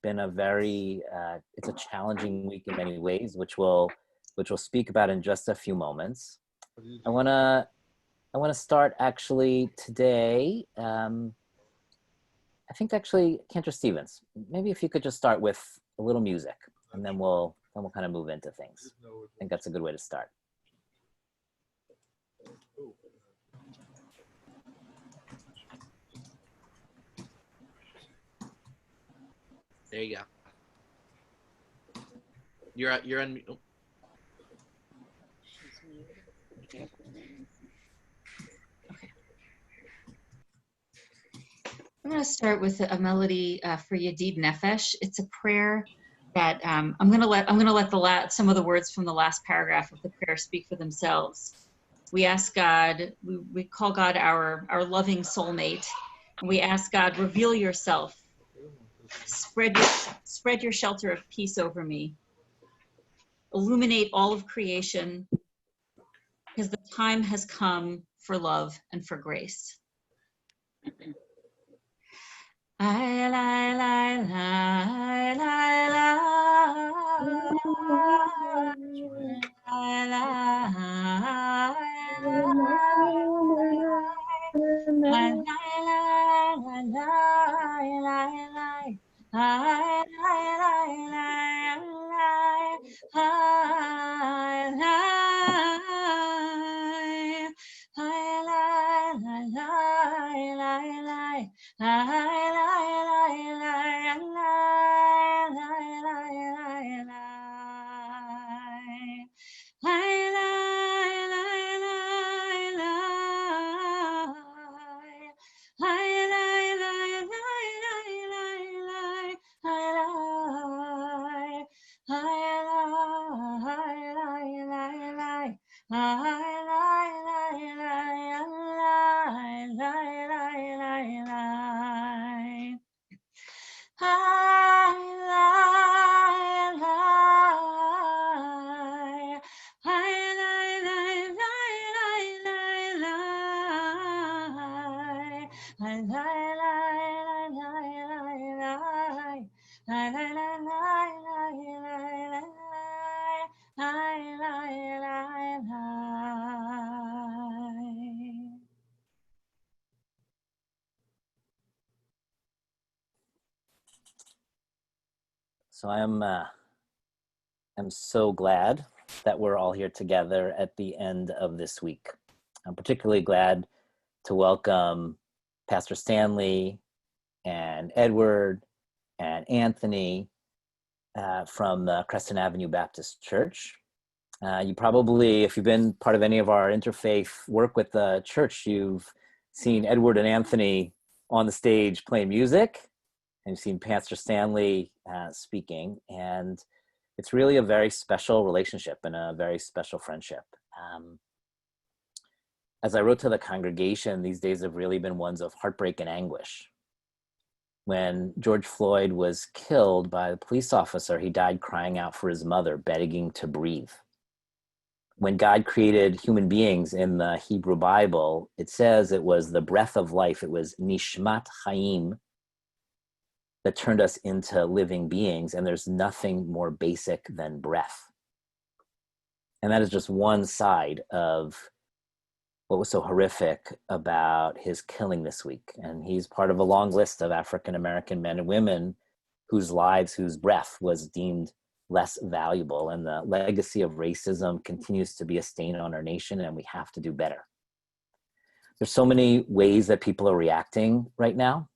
been a very, it's a challenging week in many ways, which we'll speak about in just a few moments. I want to start actually today. I think actually, Cantor Stevens, maybe if you could just start with a little music, and then we'll kind of move into things. I think that's a good way to start. There you go. You're on. Oh. I'm going to start with a melody for Yadid Nefesh. It's a prayer that I'm going to let some of the words from the last paragraph of the prayer speak for themselves. We ask God, we call God our loving soulmate, and we ask God, reveal yourself, spread your shelter of peace over me, illuminate all of creation, because the time has come for love and for grace. I lie, lie, lie, lie, So I'm so glad that we're all here together at the end of this week. I'm particularly glad to welcome Pastor Stanley and Edward and Anthony from the Crescent Avenue Baptist Church. You probably, if you've been part of any of our interfaith work with the church, you've seen Edward and Anthony on the stage playing music, and you've seen Pastor Stanley speaking, and it's really a very special relationship and a very special friendship. As I wrote to the congregation, these days have really been ones of heartbreak and anguish. When George Floyd was killed by the police officer, he died crying out for his mother, begging to breathe. When God created human beings in the Hebrew Bible, it says it was the breath of life. It was nishmat chaim that turned us into living beings, and there's nothing more basic than breath. And that is just one side of what was so horrific about his killing this week. And he's part of a long list of African-American men and women whose lives, whose breath was deemed less valuable. And the legacy of racism continues to be a stain on our nation, and we have to do better. There's so many ways that people are reacting right now.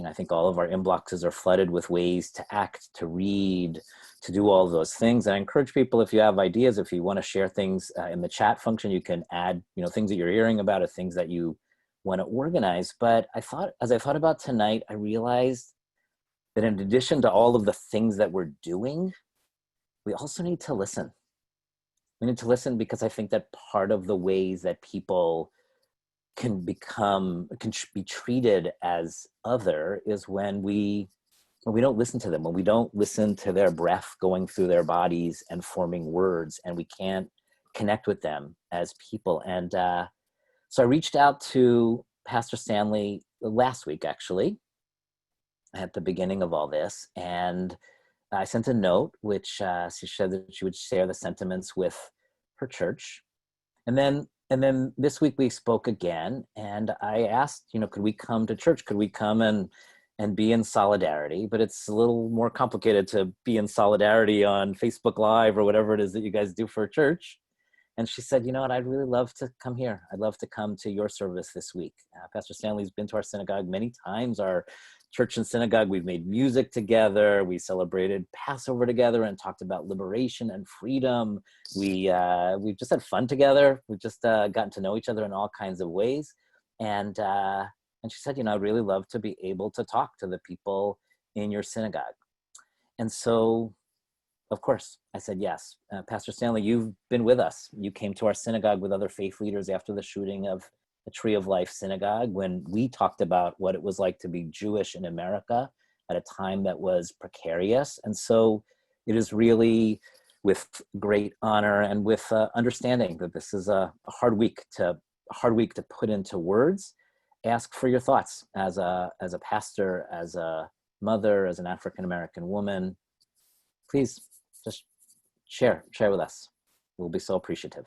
I think all of our inboxes are flooded with ways to act, to read, to do all of those things. And I encourage people, if you have ideas, if you want to share things in the chat function, you can add, things that you're hearing about or things that you want to organize. But as I thought about tonight, I realized that in addition to all of the things that we're doing, we also need to listen. We need to listen because I think that part of the ways that people can be treated as other is when we don't listen to them, when we don't listen to their breath going through their bodies and forming words, and we can't connect with them as people. And so I reached out to Pastor Stanley last week, actually, at the beginning of all this, and I sent a note, which she said that she would share the sentiments with her church. And then this week we spoke again, and I asked, could we come to church? Could we come and be in solidarity? But it's a little more complicated to be in solidarity on Facebook Live or whatever it is that you guys do for a church. And she said, you know what, I'd really love to come here. I'd love to come to your service this week. Pastor Stanley's been to our synagogue many times. Our church and synagogue, we've made music together. We celebrated Passover together and talked about liberation and freedom. We've just had fun together. We've just gotten to know each other in all kinds of ways. And she said, I'd really love to be able to talk to the people in your synagogue. And so, of course, I said yes. Pastor Stanley, you've been with us. You came to our synagogue with other faith leaders after the shooting of the Tree of Life Synagogue, when we talked about what it was like to be Jewish in America at a time that was precarious. And so it is really with great honor and with understanding that this is a hard week to put into words. Ask for your thoughts as a pastor, as a mother, as an African-American woman. Please just share with us. We'll be so appreciative.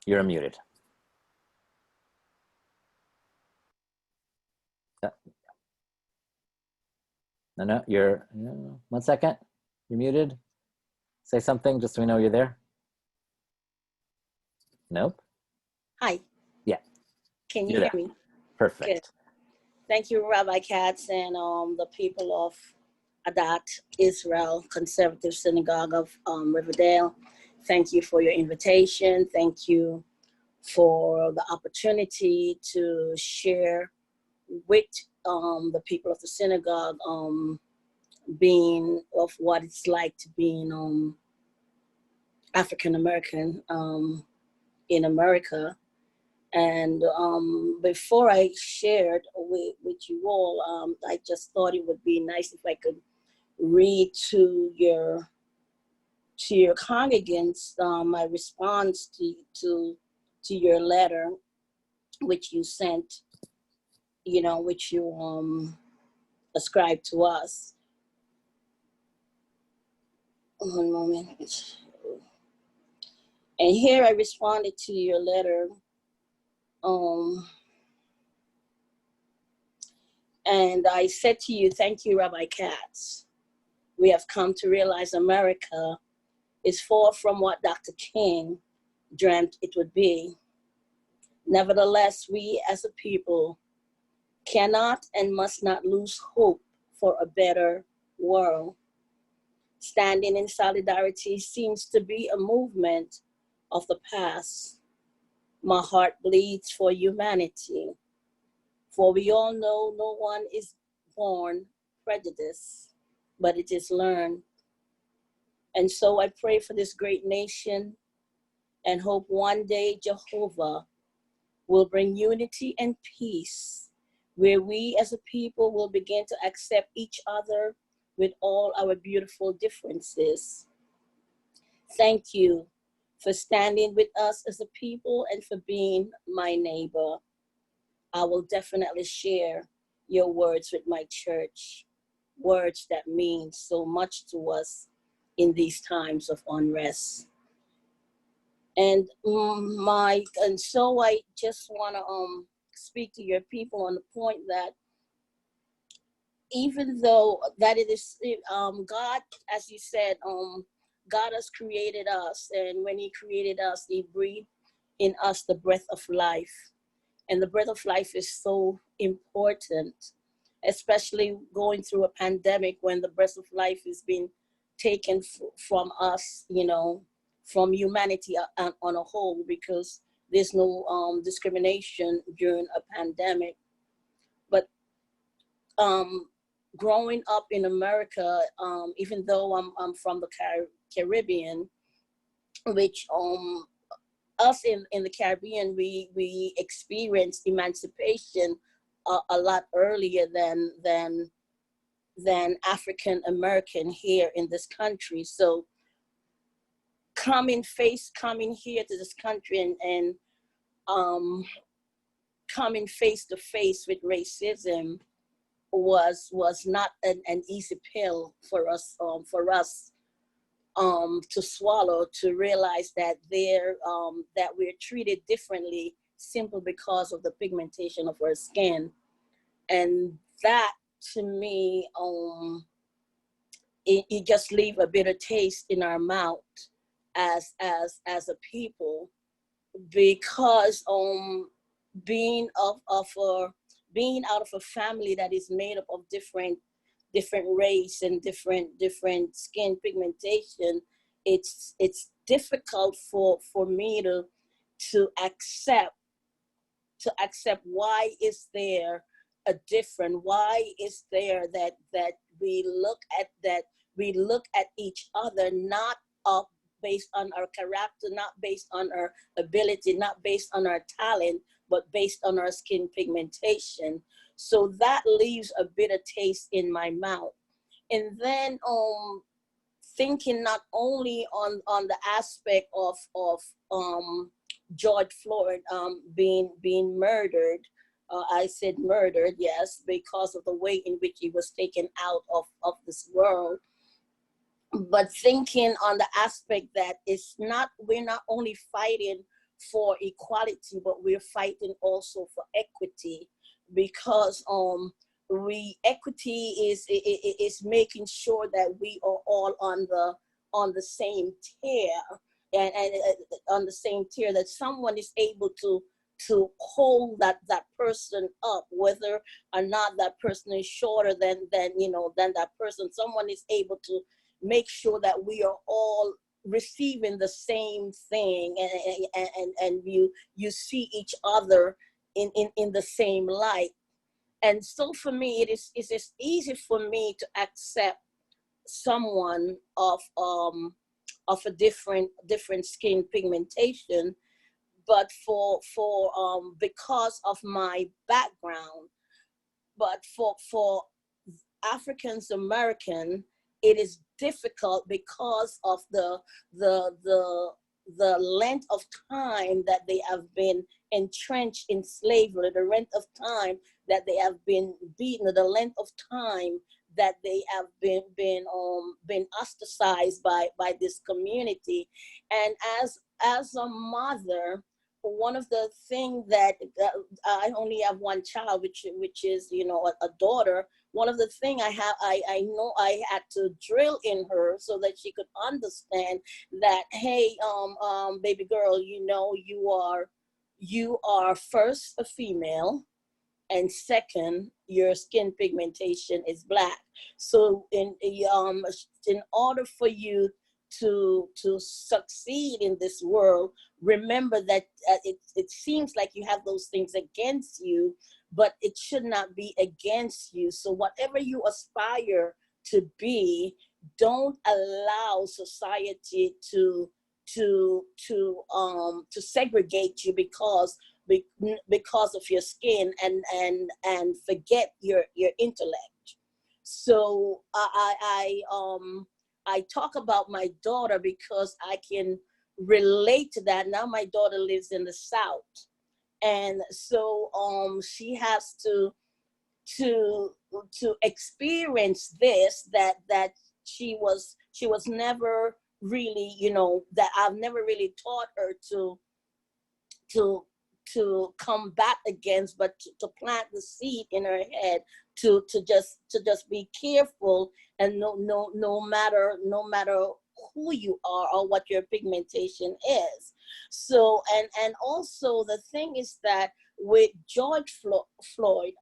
You're unmuted. No, you're, 1 second. You're muted. Say something just so we know you're there. Nope. Hi. Yeah. Can you hear me? Perfect. Good. Thank you, Rabbi Katz, and the people of Adat Israel Conservative Synagogue of Riverdale. Thank you for your invitation. Thank you for the opportunity to share with the people of the synagogue being of what it's like to be African American in America. And before I shared with you all, I just thought it would be nice if I could read to your congregants my response to your letter, which you sent, which you ascribed to us. One moment. And here I responded to your letter. And I said to you, thank you, Rabbi Katz. We have come to realize America is far from what Dr. King dreamt it would be. Nevertheless, we as a people cannot and must not lose hope for a better world. Standing in solidarity seems to be a movement of the past. My heart bleeds for humanity, for we all know no one is born prejudiced, but it is learned. And so I pray for this great nation and hope one day Jehovah will bring unity and peace, where we as a people will begin to accept each other with all our beautiful differences. Thank you for standing with us as a people and for being my neighbor. I will definitely share your words with my church, words that mean so much to us in these times of unrest. And so I just want to speak to your people on the point that even though that it is God, as you said, God has created us, and when He created us, He breathed in us the breath of life, and the breath of life is so important, especially going through a pandemic when the breath of life is being taken from us, from humanity on a whole, because there's no discrimination during a pandemic. But growing up in America, even though I'm from the Caribbean, which us in the Caribbean, we experienced emancipation a lot earlier than African American here in this country. So coming here to this country and coming face to face with racism was not an easy pill for us to swallow, to realize that that we're treated differently simply because of the pigmentation of our skin. And that, to me, it just leave a bitter taste in our mouth as a people, because being out of a family that is made up of different race and different skin pigmentation, it's difficult for me to accept why is there a different, why is there that we look at each other not up based on our character, not based on our ability, not based on our talent, but based on our skin pigmentation. So that leaves a bitter taste in my mouth. And then thinking not only on the aspect of George Floyd being murdered. I said murdered, yes, because of the way in which he was taken out of this world. But thinking on the aspect that we're not only fighting for equality, but we're fighting also for equity, because equity is making sure that we are all on the same tier, and on the same tier, that someone is able to hold that person up, whether or not that person is shorter than that person. Someone is able to make sure that we are all receiving the same thing, and you see each other in the same light. And so for me, it's just easy for me to accept someone of a different skin pigmentation, but for because of my background. But for Africans American, it is difficult because of the length of time that they have been entrenched in slavery, the length of time that they have been beaten, the length of time that they have been ostracized by this community. And as a mother, one of the things that I only have one child, which is a daughter. One of the things I know I had to drill in her so that she could understand that, hey, baby girl, you are first a female, and second, your skin pigmentation is black. So in order for you to succeed in this world, remember that it seems like you have those things against you, but it should not be against you. So whatever you aspire to be, don't allow society to segregate you because of your skin, and forget your intellect. So I talk about my daughter because I can relate to that. Now my daughter lives in the South, and so she has to experience this, that she was never really, that I've never really taught her to combat against, but to plant the seed in her head to just be careful, and no matter who you are or what your pigmentation is. So and also the thing is that with George Floyd,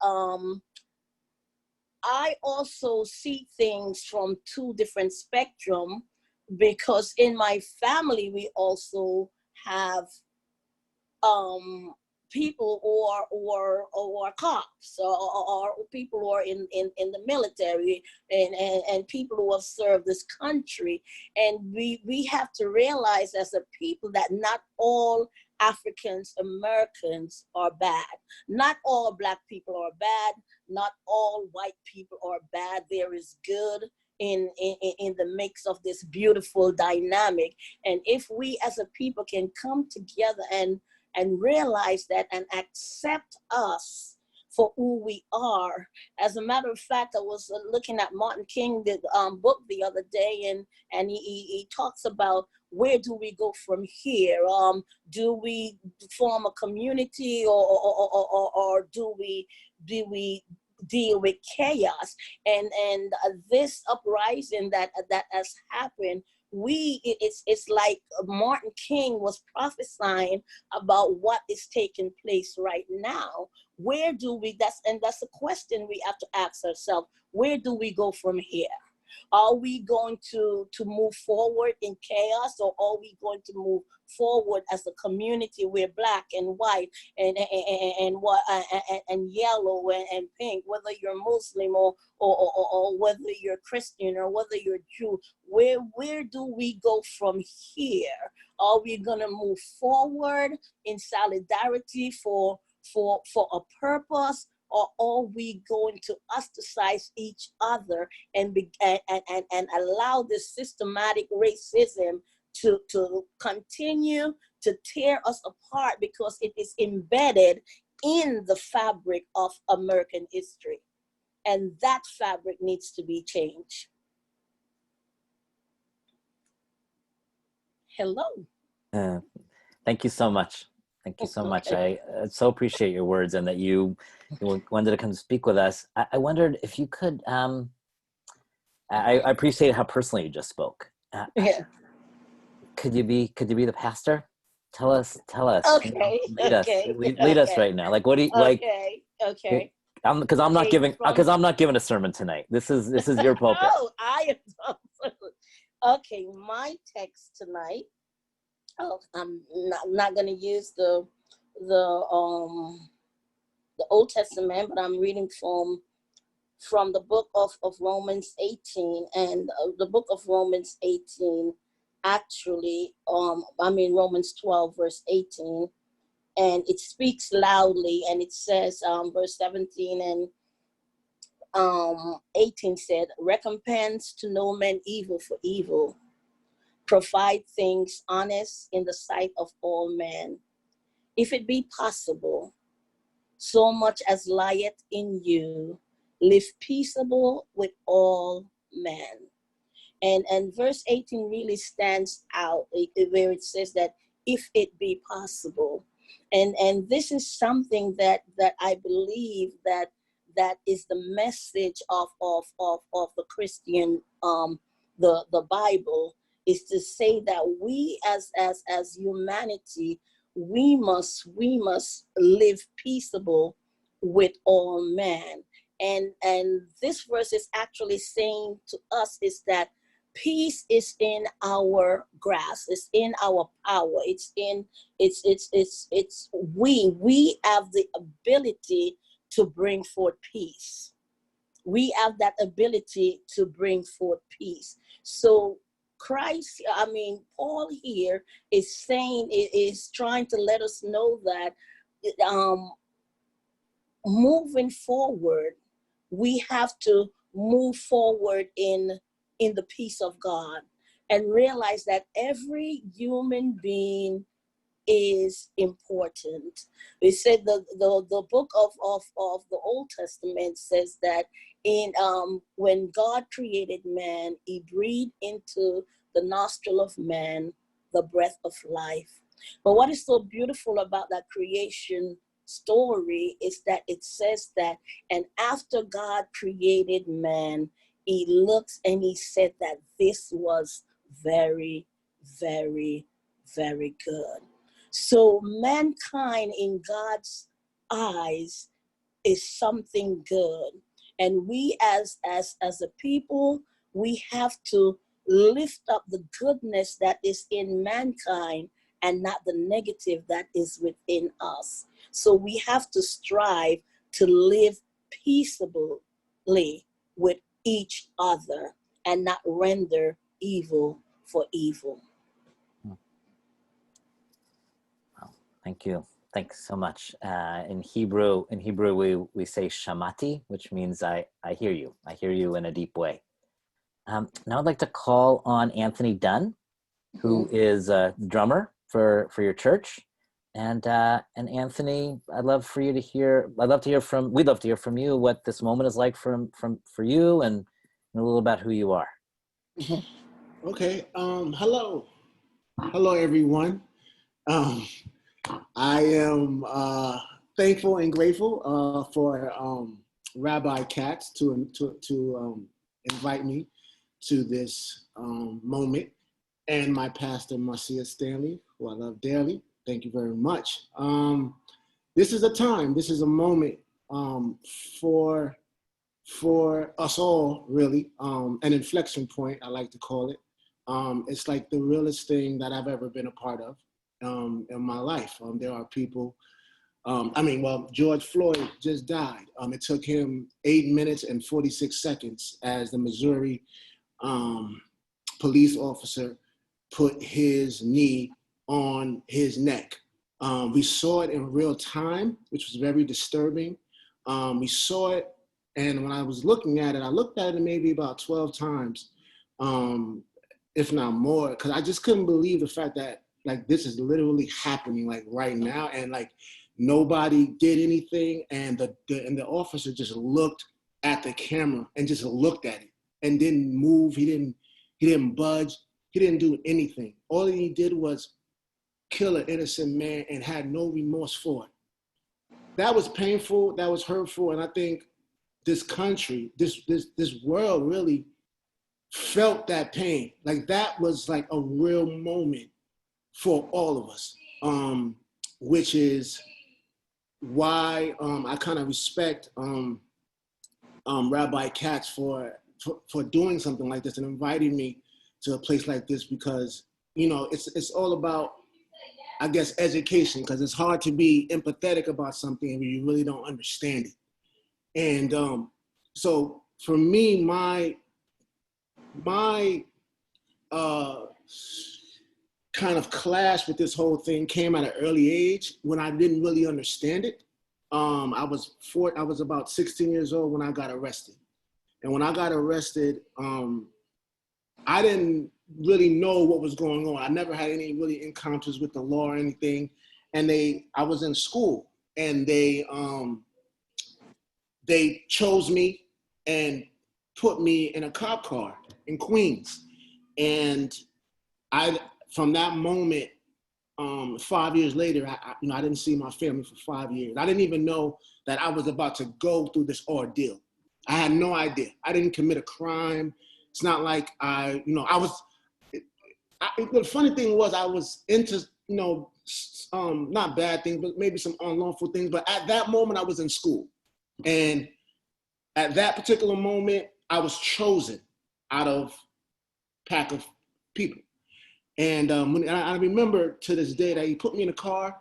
I also see things from two different spectrum, because in my family we also have people who are cops, or people who are in the military, and people who have served this country. And we have to realize as a people that not all Africans Americans are bad. Not all Black people are bad. Not all white people are bad. There is good in the mix of this beautiful dynamic. And if we as a people can come together and realize that and accept us for who we are. As a matter of fact, I was looking at Martin King, the book the other day, and he talks about where do we go from here? Do we form a community, or do we deal with chaos? And this uprising that has happened, it's like Martin King was prophesying about what is taking place right now. Where do we, that's a question we have to ask ourselves. Where do we go from here? Are we going to move forward in chaos, or are we going to move forward as a community? We're black and white and yellow and pink, whether you're Muslim or whether you're Christian or whether you're Jew. Where do we go from here? Are we gonna move forward in solidarity for a purpose? Or are we going to ostracize each other and allow this systematic racism to continue to tear us apart, because it is embedded in the fabric of American history, and that fabric needs to be changed. Hello. Thank you so much. Thank you so much. I so appreciate your words, and that you wanted to come speak with us. I wondered if you could, I appreciate how personally you just spoke. Yeah. Could you be the pastor? Tell us. Okay. Lead us right now. Like, what do you like? Okay. Because I'm not giving a sermon tonight. This is your pulpit. Oh, I am. Okay, my text tonight. Oh, I'm not going to use the Old Testament, but I'm reading from the book of Romans 18, and the book of Romans 18, actually, Romans 12, verse 18, and it speaks loudly, and it says, verse 17 and 18 said, "Recompense to no man evil for evil. Provide things honest in the sight of all men. If it be possible, so much as lieth in you, live peaceable with all men." And verse 18 really stands out, where it says that if it be possible. And this is something that I believe that is the message of the Christian, the Bible, is to say that we as humanity, we must live peaceable with all men. And this verse is actually saying to us is that peace is in our grasp, it's in our power, we have the ability to bring forth peace. We have that ability to bring forth peace. So Paul here is trying to let us know that moving forward, we have to move forward in the peace of God, and realize that every human being is important. We said the book of the Old Testament says that when God created man, he breathed into the nostril of man the breath of life. But what is so beautiful about that creation story is that it says that, and after God created man, he looks and he said that this was very, very, very good. So mankind in God's eyes is something good. And we as a people, we have to lift up the goodness that is in mankind and not the negative that is within us. So we have to strive to live peaceably with each other and not render evil for evil. Well, thank you. Thanks so much. In Hebrew, we say shamati, which means I hear you. I hear you in a deep way. Now I'd like to call on Anthony Dunn, who is a drummer for your church. And Anthony, I'd love to hear from you what this moment is like for you, and a little about who you are. Okay. Hello everyone. I am thankful and grateful for Rabbi Katz to invite me to this moment, and my pastor Marcia Stanley, who I love dearly. Thank you very much. This is a moment for us all, really, an inflection point, I like to call it. It's like the realest thing that I've ever been a part of in my life. There are people, George Floyd just died. It took him 8 minutes and 46 seconds as the Missouri police officer put his knee on his neck. We saw it in real time, which was very disturbing. We saw it, and when I was looking at it, I looked at it maybe about 12 times, if not more, because I just couldn't believe the fact that like this is literally happening like right now, and like nobody did anything, and the officer just looked at the camera and just looked at it and didn't move. He didn't budge. He didn't do anything. All he did was kill an innocent man and had no remorse for it. That was painful. That was hurtful, and I think this country, this world really felt that pain. Like that was like a real moment for all of us, which is why I kind of respect Rabbi Katz for doing something like this and inviting me to a place like this, because it's all about, I guess, education, because it's hard to be empathetic about something when you really don't understand it. And so for me, my kind of clash with this whole thing came at an early age when I didn't really understand it. I was about 16 years old when I got arrested. And when I got arrested, I didn't really know what was going on. I never had any really encounters with the law or anything. And I was in school, and they chose me and put me in a cop car in Queens. And from that moment, 5 years later, I didn't see my family for 5 years. I didn't even know that I was about to go through this ordeal. I had no idea. I didn't commit a crime. It's not like the funny thing was I was into, not bad things, but maybe some unlawful things. But at that moment, I was in school. And at that particular moment, I was chosen out of a pack of people. And I remember to this day that he put me in a car,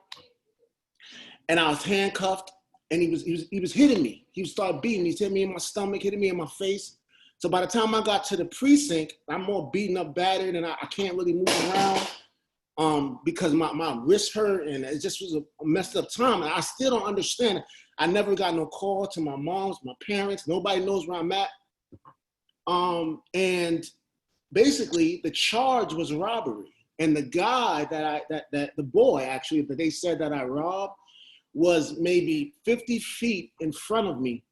and I was handcuffed, and he was hitting me. He started beating me. He hit me in my stomach, hitting me in my face. So by the time I got to the precinct, I'm all beaten up, battered, and I can't really move around because my wrist hurt, and it just was a messed up time. And I still don't understand it. I never got no call to my moms, my parents. Nobody knows where I'm at. And basically, the charge was robbery. And the guy that the boy actually that they said that I robbed was maybe 50 feet in front of me,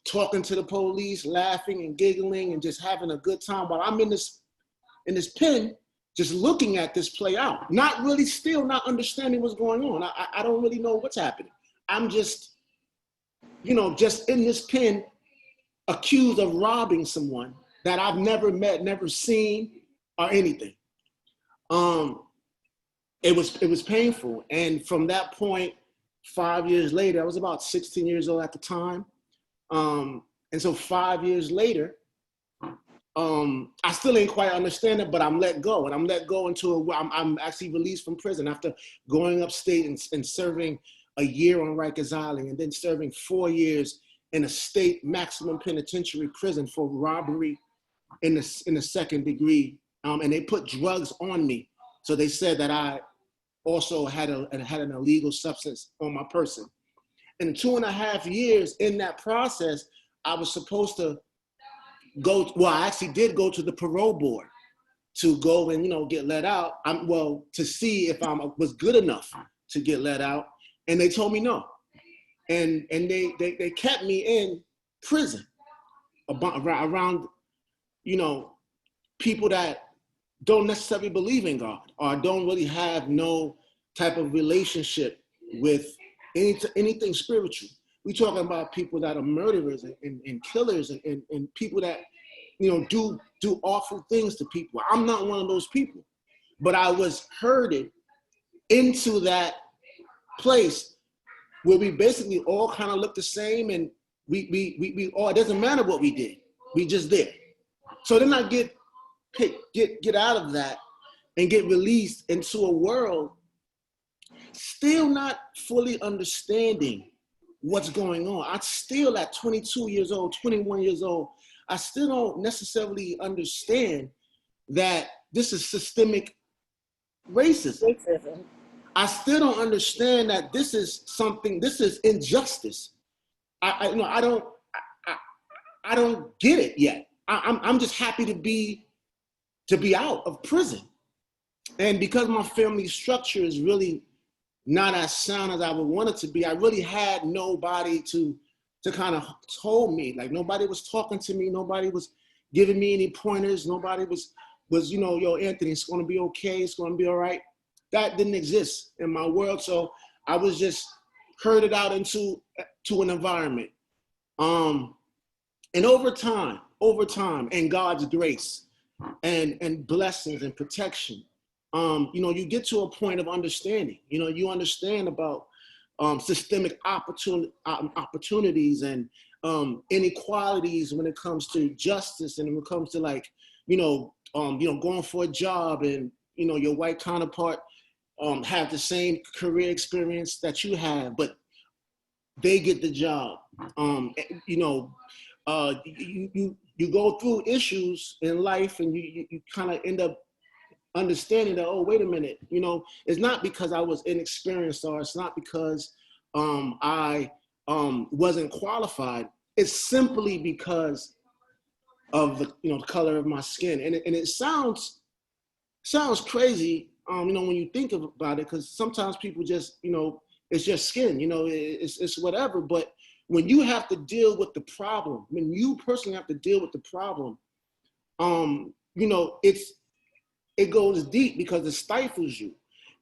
talking to the police, laughing and giggling and just having a good time while I'm in this pen, just looking at this play out, not really still not understanding what's going on. I don't really know what's happening. I'm just, just in this pen, accused of robbing someone that I've never met, never seen, or anything. It was painful. And from that point, 5 years later, I was about 16 years old at the time. And so 5 years later, I still ain't quite understand it, but I'm let go. And I'm let go I'm actually released from prison after going upstate and serving a year on Rikers Island, and then serving 4 years in a state maximum penitentiary prison for robbery in the second degree. And they put drugs on me. So they said that I also had an illegal substance on my person. And 2.5 years in that process, I was supposed to I actually did go to the parole board to go and, get let out. To see if I was good enough to get let out. And they told me no. And they kept me in prison around, people that don't necessarily believe in God or don't really have no type of relationship with anything spiritual. We're talking about people that are murderers and killers and people that, do awful things to people. I'm not one of those people, but I was herded into that place where we basically all kind of look the same, and we all, it doesn't matter what we did, we just did. So then I get out of that and get released into a world still not fully understanding what's going on. I still at 22 years old, 21 years old, I still don't necessarily understand that this is systemic racism. I still don't understand that this is injustice. I don't get it yet. I'm just happy to be out of prison. And because my family structure is really not as sound as I would want it to be, I really had nobody to kind of told me. Like, nobody was talking to me. Nobody was giving me any pointers. Nobody was, yo, Anthony, it's going to be okay. It's going to be all right. That didn't exist in my world. So I was just herded out into an environment. And over time, and God's grace and blessings and protection, you get to a point of understanding. You understand about systemic opportunities and inequalities when it comes to justice, and when it comes to going for a job, and your white counterpart have the same career experience that you have, but they get the job. You go through issues in life, and you kind of end up understanding that, oh, wait a minute, it's not because I was inexperienced, or it's not because I wasn't qualified. It's simply because of the color of my skin. And it sounds crazy, when you think about it, because sometimes people just, it's just skin, it's whatever. But when you have to deal with the problem, when you personally have to deal with the problem, it goes deep because it stifles you.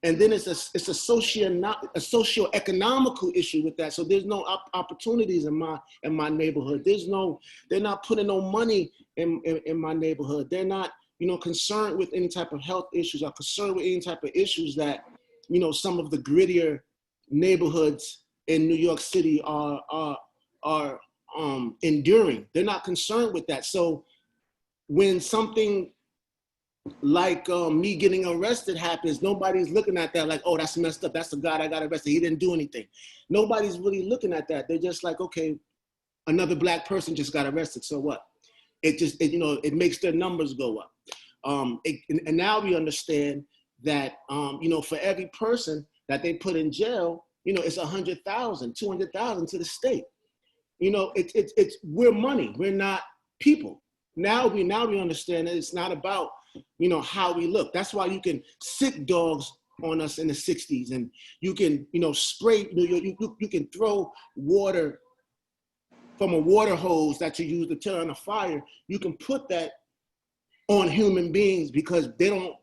And then it's a socio-economical issue with that. So there's no opportunities in my neighborhood. They're not putting no money in my neighborhood. They're not, concerned with any type of health issues, or concerned with any type of issues that, some of the grittier neighborhoods in New York City are enduring. They're not concerned with that. So when something like me getting arrested happens, nobody's looking at that like, oh, that's messed up. That's the guy that got arrested. He didn't do anything. Nobody's really looking at that. They're just like, okay, another Black person just got arrested. So what? It makes their numbers go up. And now we understand that, for every person that they put in jail, it's 100,000, 200,000 to the state. We're money. We're not people. Now we understand that it's not about, how we look. That's why you can sick dogs on us in the 60s, and you can, spray, you can throw water from a water hose that you use to turn on a fire. You can put that on human beings because they don't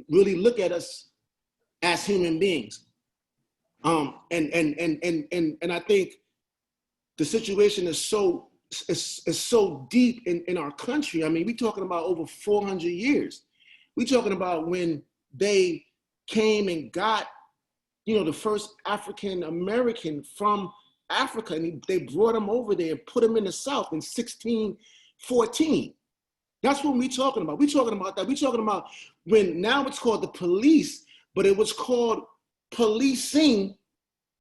really look at us as human beings. And I think the situation is so deep in our country. I mean, we're talking about over 400 years. We're talking about when they came and got, the first African American from Africa, and they brought them over there and put them in the South in 1614. That's what we're talking about. We're talking about that. We're talking about when now it's called the police, but it was called policing,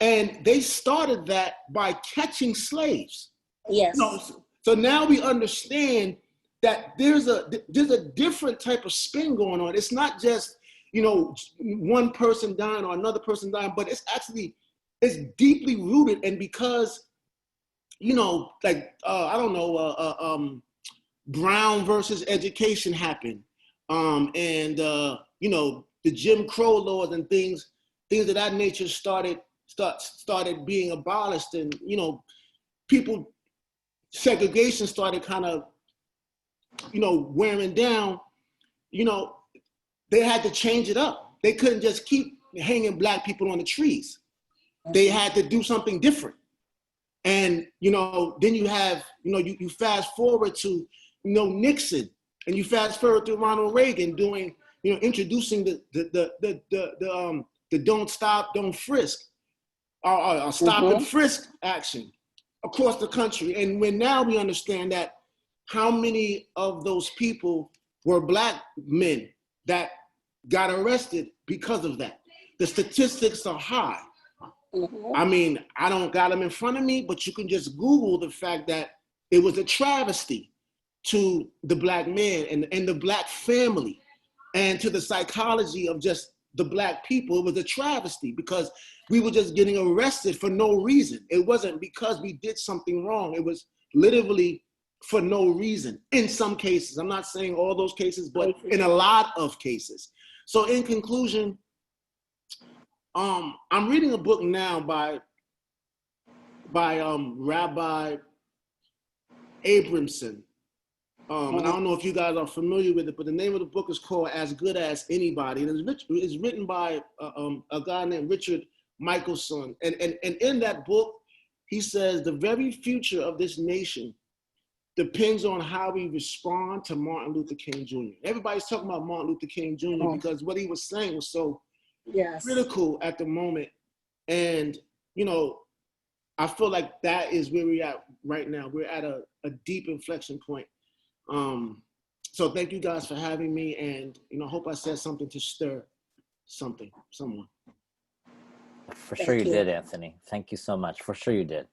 and they started that by catching slaves. Yes. So now we understand that there's a different type of spin going on. It's not just, one person dying or another person dying, but it's deeply rooted. And because, Brown versus education happened, you know, the Jim Crow laws and things of that nature started being abolished, and you know, people segregation started kind of, you know, wearing down. You know, they had to change it up. They couldn't just keep hanging black people on the trees. They had to do something different. And, you know, then you have, you know, you fast forward to, you know, Nixon, and you fast forward to Ronald Reagan doing, you know, introducing the don't stop, don't frisk, or stop and frisk action across the country. And when now we understand that how many of those people were black men that got arrested because of that. The statistics are high. I mean, I don't got them in front of me, but you can just Google the fact that it was a travesty to the black man and the black family, and to the psychology of just the black people. It was a travesty because we were just getting arrested for no reason. It wasn't because we did something wrong. It was literally for no reason in some cases. I'm not saying all those cases, but in a lot of cases. So in conclusion, I'm reading a book now by Rabbi Abramson. And I don't know if you guys are familiar with it, but the name of the book is called As Good as Anybody. And it's written by a guy named Richard Michelson. And in that book, he says the very future of this nation depends on how we respond to Martin Luther King Jr. Everybody's talking about Martin Luther King Jr. because what he was saying was so critical at the moment. And, you know, I feel like that is where we're at right now. We're at a deep inflection point. So thank you guys for having me, and, you know, hope I said something to stir someone. For sure you did, Anthony. Thank you so much. For sure you did.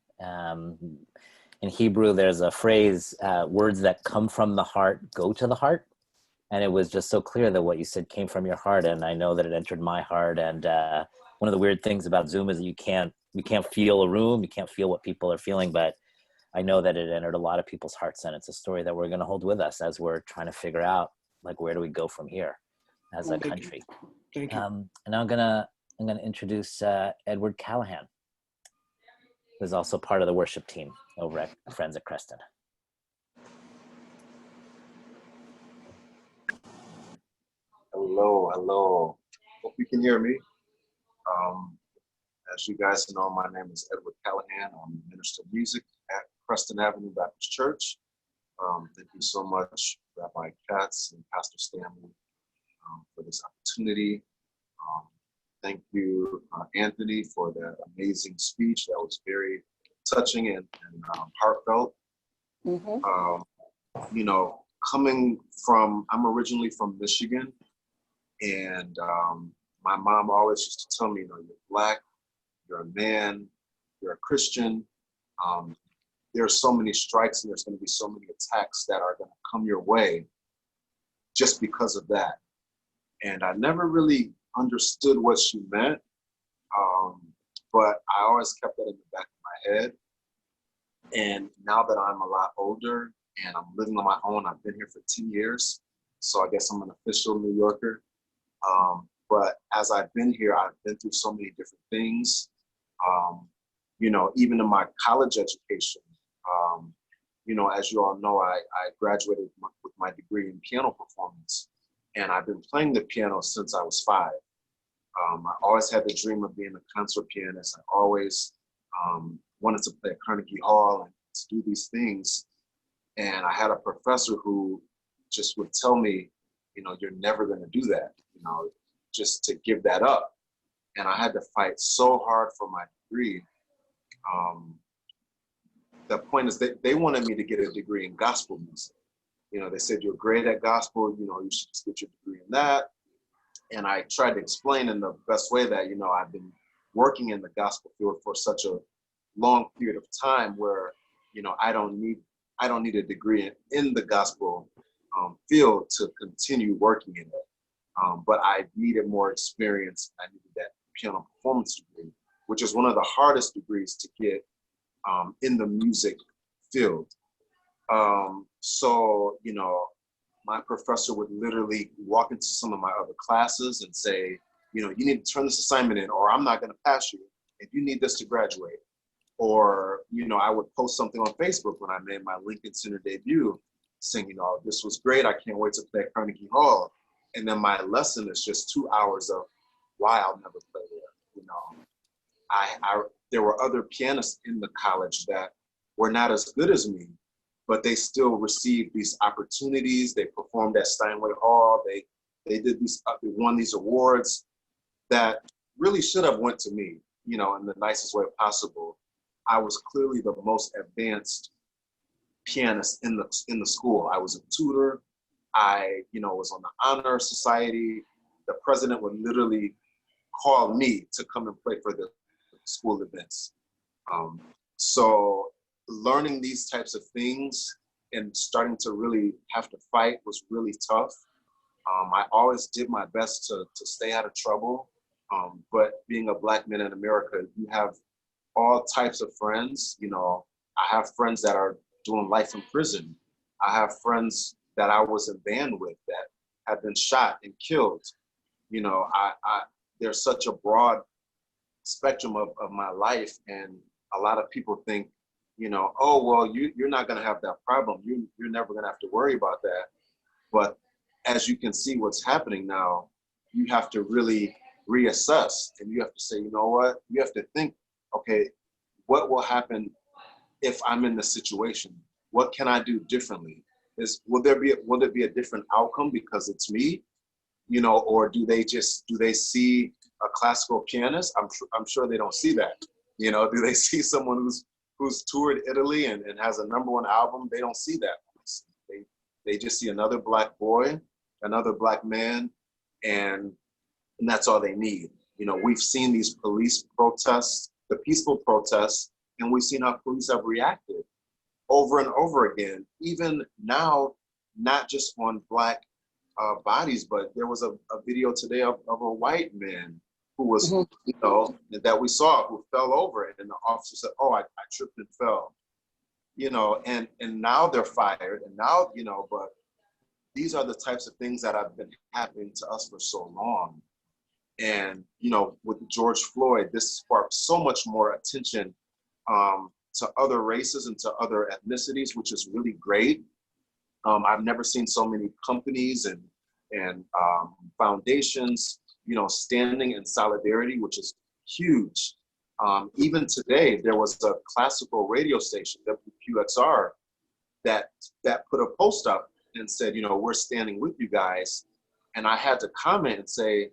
In Hebrew, there's a phrase, words that come from the heart go to the heart. And it was just so clear that what you said came from your heart. And I know that it entered my heart. And one of the weird things about Zoom is that you can't feel a room. You can't feel what people are feeling. But I know that it entered a lot of people's hearts. And it's a story that we're going to hold with us as we're trying to figure out, like, where do we go from here as a country? Thank you. And I'm gonna introduce Edward Callahan, who's also part of the worship team over at Friends at Creston. Hello. Hope you can hear me. As you guys know, my name is Edward Callahan. I'm the minister of music at Preston Avenue Baptist Church. Thank you so much, Rabbi Katz and Pastor Stanley, for this opportunity. Thank you, Anthony, for that amazing speech. That was very touching and heartfelt. You know, I'm originally from Michigan, and my mom always used to tell me, you know, you're Black, you're a man, you're a Christian. There are so many strikes and there's going to be so many attacks that are going to come your way just because of that. And I never really understood what she meant, but I always kept that in the back of my head. And now that I'm a lot older and I'm living on my own, I've been here for 10 years, so I guess I'm an official New Yorker. But as I've been here, I've been through so many different things. You know, even in my college education, you know, as you all know, I graduated with my degree in piano performance, and I've been playing the piano since I was 5. I always had the dream of being a concert pianist. I always wanted to play at Carnegie Hall and to do these things. And I had a professor who just would tell me, you know, you're never going to do that, you know, just to give that up. And I had to fight so hard for my degree. The point is that they wanted me to get a degree in gospel music. You know, they said, you're great at gospel, you know, you should just get your degree in that. And I tried to explain in the best way that, you know, I've been working in the gospel field for such a long period of time where, you know, I don't need a degree in the gospel field to continue working in it. But I needed more experience. I needed that piano performance degree, which is one of the hardest degrees to get in the music field. So, my professor would literally walk into some of my other classes and say, you need to turn this assignment in, or I'm not going to pass you, and you need this to graduate. Or, I would post something on Facebook when I made my Lincoln Center debut saying, this was great. I can't wait to play at Carnegie Hall. And then my lesson is just 2 hours of why I'll never play there. There were other pianists in the college that were not as good as me, but they still received these opportunities. They performed at Steinway Hall. They did they won these awards that really should have went to me, in the nicest way possible. I was clearly the most advanced pianist in the school. I was a tutor. I, was on the honor society. The president would literally call me to come and play for the school events. So learning these types of things and starting to really have to fight was really tough. I always did my best to stay out of trouble. But being a Black man in America, you have all types of friends. I have friends that are doing life in prison. I have friends that I was in band with that have been shot and killed. There's such a broad spectrum of my life, and a lot of people think, oh, well, you're not going to have that problem. You're never going to have to worry about that. But as you can see what's happening now, you have to really reassess, and you have to say, you know what? You have to think, okay, what will happen if I'm in this situation? What can I do differently? Will there be a different outcome because it's me? Or do they see a classical pianist? I'm sure they don't see that. Do they see someone who's toured Italy and has a #1 album? They don't see that. They just see another Black boy, another Black man, and that's all they need. We've seen these police protests, the peaceful protests, and we've seen how police have reacted over and over again. Even now, not just on Black bodies, but there was a video today of a white man who was, that we saw, who fell over, and the officer said, "Oh, I tripped and fell." And now they're fired, and now, but these are the types of things that have been happening to us for so long. And, with George Floyd, this sparked so much more attention to other races and to other ethnicities, which is really great. I've never seen so many companies and foundations, standing in solidarity, which is huge. Even today, there was a classical radio station, WQXR, that put a post up and said, we're standing with you guys. And I had to comment and say,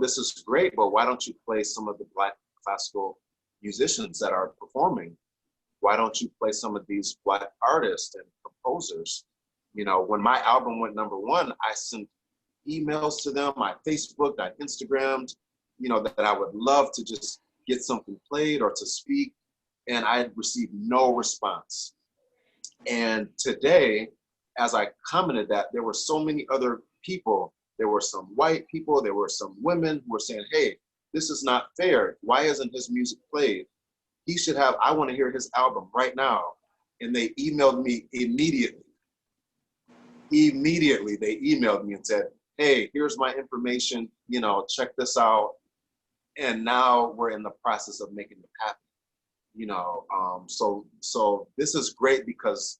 this is great, but why don't you play some of the Black classical musicians that are performing? Why don't you play some of these Black artists and composers? When my album went #1, I sent emails to them, I Facebooked, I Instagrammed, that I would love to just get something played or to speak, and I received no response. And today, as I commented that, there were so many other people. There were some white people, there were some women who were saying, hey, this is not fair. Why isn't his music played? I want to hear his album right now. And they emailed me immediately. Immediately, they emailed me and said, hey, here's my information, check this out. And now we're in the process of making it happen. So this is great because,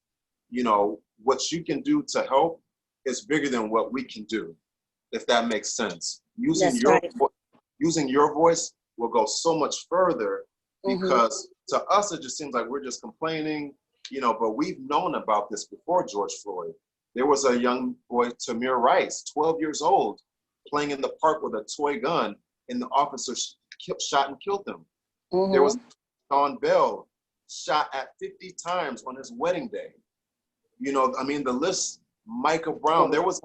what you can do to help is bigger than what we can do, if that makes sense. Using your voice will go so much further, because to us, it just seems like we're just complaining, but we've known about this before George Floyd. There was a young boy, Tamir Rice, 12 years old, playing in the park with a toy gun, and the officer shot and killed him. There was Sean Bell, shot at 50 times on his wedding day. The list, Micah Brown, there was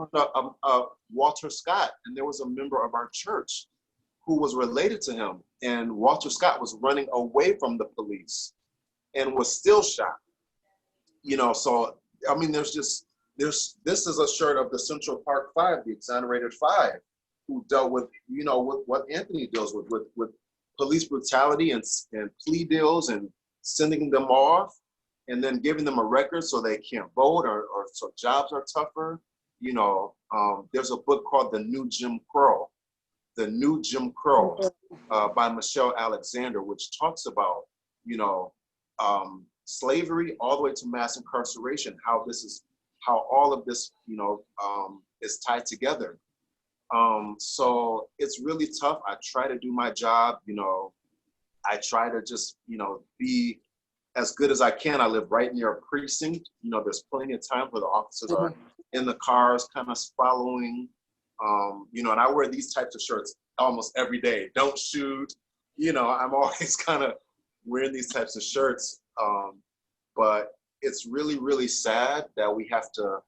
Walter Scott, and there was a member of our church who was related to him, and Walter Scott was running away from the police and was still shot. So, this is a shirt of the Central Park Five, the exonerated five, who dealt with, with what Anthony deals with police brutality and plea deals and sending them off. and then giving them a record so they can't vote or so jobs are tougher. You know, there's a book called The New Jim Crow, by Michelle Alexander, which talks about, you know, slavery all the way to mass incarceration, how all of this, you know, is tied together. So it's really tough. I try to do my job, you know, I try to just, you know, be as good as I can. I live right near a precinct. You know, there's plenty of time where the officers are in the cars kind of following, you know, and I wear these types of shirts almost every day. Don't shoot, you know, I'm always kind of wearing these types of shirts. But it's really, really sad that we have to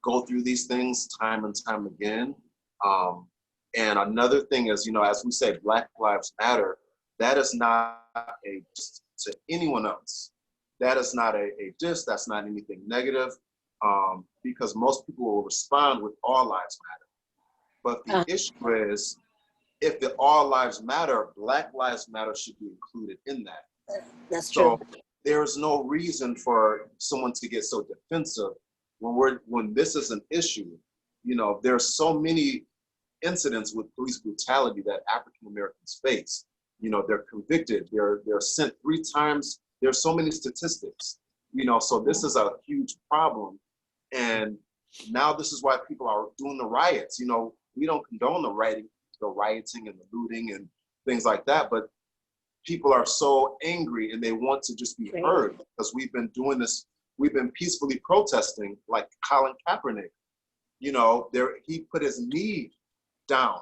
go through these things time and time again. And another thing is, you know, as we say, Black Lives Matter, that is not a diss to anyone else. That is not a diss, that's not anything negative, because most people will respond with all lives matter. But the issue is, if the all lives matter, Black Lives Matter should be included in that. That's true. So there's no reason for someone to get so defensive when this is an issue. You know, there's so many incidents with police brutality that African Americans face. You know, they're convicted, they're sent 3 times. There's so many statistics, you know, so this is a huge problem. And now this is why people are doing the riots. You know, we don't condone the rioting and the looting and things like that, but people are so angry and they want to just be heard, because we've been doing this, we've been peacefully protesting, like Colin Kaepernick. You know, he put his knee down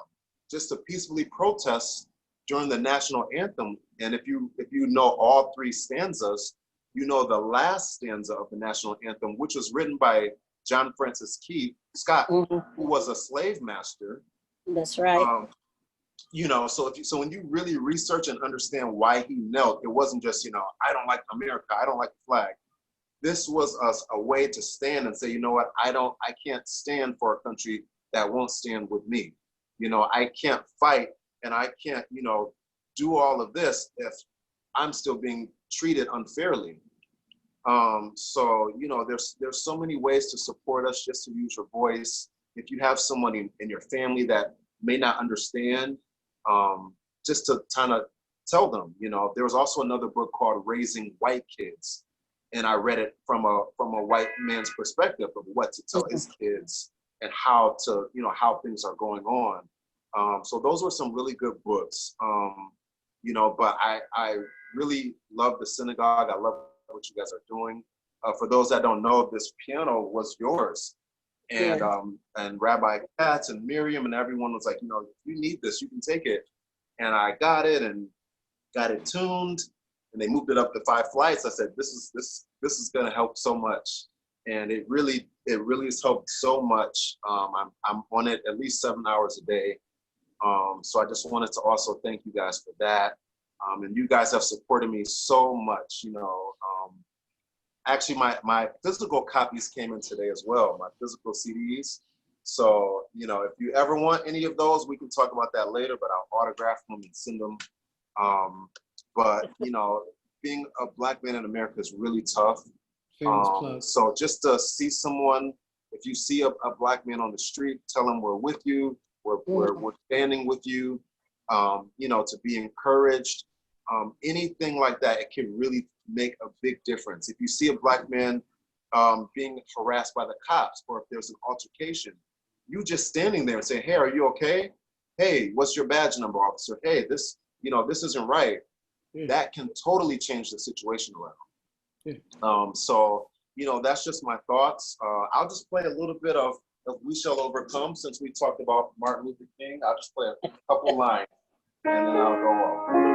just to peacefully protest during the national anthem. And if you know all 3 stanzas, you know the last stanza of the national anthem, which was written by John Francis Scott, who was a slave master. That's right. You know, so when you really research and understand why he knelt, it wasn't just, you know, I don't like America, I don't like the flag. This was a way to stand and say, you know what, I can't stand for a country that won't stand with me. You know, I can't fight and I can't, you know, do all of this if I'm still being treated unfairly. So, you know, there's so many ways to support us, just to use your voice. If you have someone in your family that may not understand, just to kind of tell them. You know, there was also another book called Raising White Kids, and I read it from a white man's perspective of what to tell his kids and how to, you know, how things are going on. So those were some really good books. You know, but I really love the synagogue. I love what you guys are doing. For those that don't know, this piano was yours. And and Rabbi Katz and Miriam and everyone was like, you know, if you need this, you can take it. And I got it and got it tuned, and they moved it up to 5 flights. I said, this is going to help so much, and it really has helped so much. I'm on it at least 7 hours a day. So I just wanted to also thank you guys for that. And you guys have supported me so much, you know. Actually, my physical copies came in today as well, my physical CDs. So, you know, if you ever want any of those, we can talk about that later, but I'll autograph them and send them. But, you know, being a Black man in America is really tough. So just to see someone, if you see a Black man on the street, tell him we're with you, we're standing with you, you know, to be encouraged. Anything like that, it can really make a big difference. If you see a Black man being harassed by the cops, or if there's an altercation, you just standing there and say, hey, are you okay? Hey, what's your badge number, officer? Hey, this isn't right. That can totally change the situation around. So, you know, that's just my thoughts. I'll just play a little bit of We Shall Overcome, since we talked about Martin Luther King. I'll just play a couple lines and then I'll go on.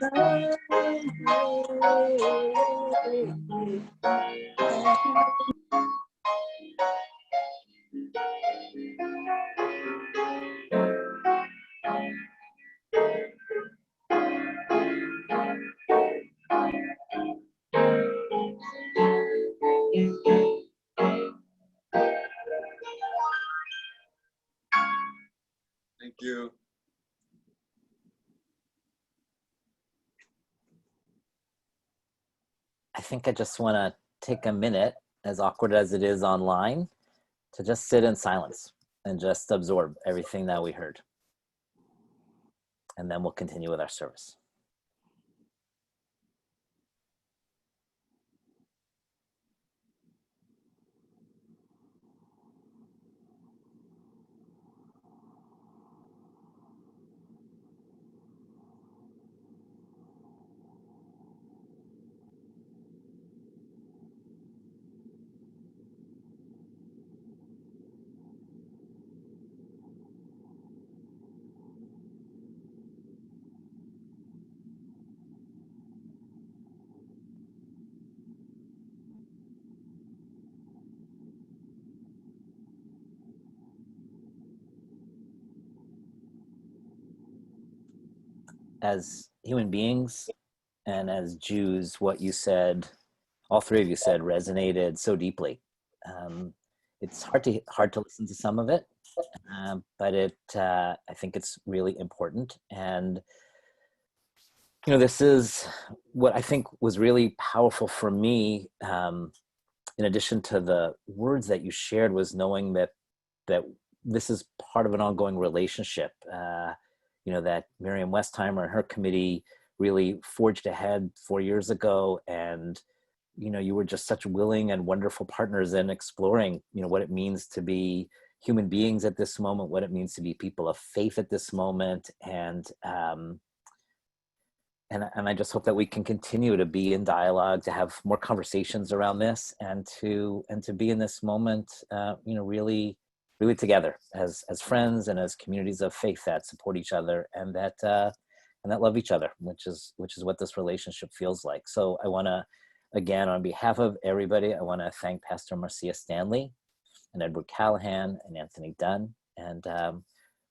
Thank you. I think I just want to take a minute, as awkward as it is online, to just sit in silence and just absorb everything that we heard. And then we'll continue with our service. As human beings and as Jews, what you said, all three of you said, resonated so deeply. It's hard to listen to some of it, but I think it's really important. And this is what I think was really powerful for me. In addition to the words that you shared, was knowing that this is part of an ongoing relationship. That Miriam Westheimer and her committee really forged ahead 4 years ago, and you were just such willing and wonderful partners in exploring what it means to be human beings at this moment, what it means to be people of faith at this moment, and I just hope that we can continue to be in dialogue, to have more conversations around this, and to be in this moment, really together as friends and as communities of faith that support each other and that love each other, which is what this relationship feels like. So I want to, again, on behalf of everybody, I want to thank Pastor Marcia Stanley and Edward Callahan and Anthony Dunn, and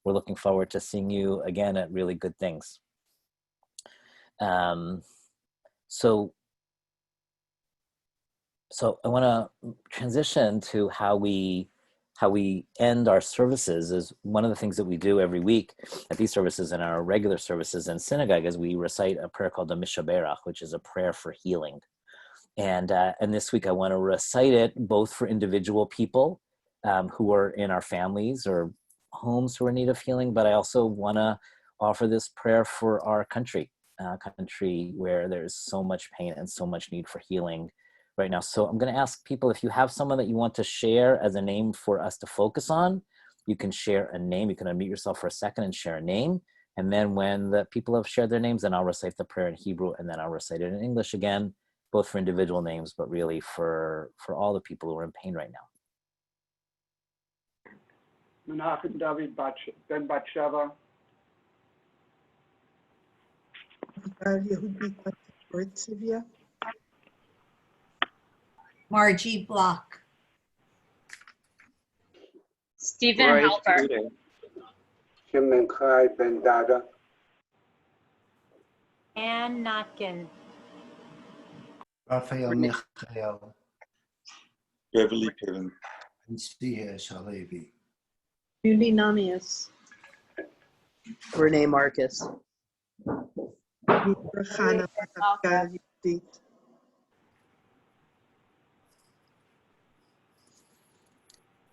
we're looking forward to seeing you again at Really Good Things. So I want to transition to how we end our services. Is one of the things that we do every week at these services and our regular services in synagogue is we recite a prayer called the Mishaberach, which is a prayer for healing. And this week I want to recite it both for individual people who are in our families or homes who are in need of healing, but I also want to offer this prayer for our country, country where there's so much pain and so much need for healing right now. So I'm going to ask people, if you have someone that you want to share as a name for us to focus on, you can share a name. You can unmute yourself for a second and share a name. And then when the people have shared their names, then I'll recite the prayer in Hebrew, and then I'll recite it in English again, both for individual names, but really for all the people who are in pain right now. Menachem David Ben Batsheva. Margie Block. Stephen Roy Halper. Student. Shimon Chai Ben Dada. Ann Notkin. Raphael Michael. Beverly Piven. And C.S. Halevi. Julie Namias. Renee Marcus.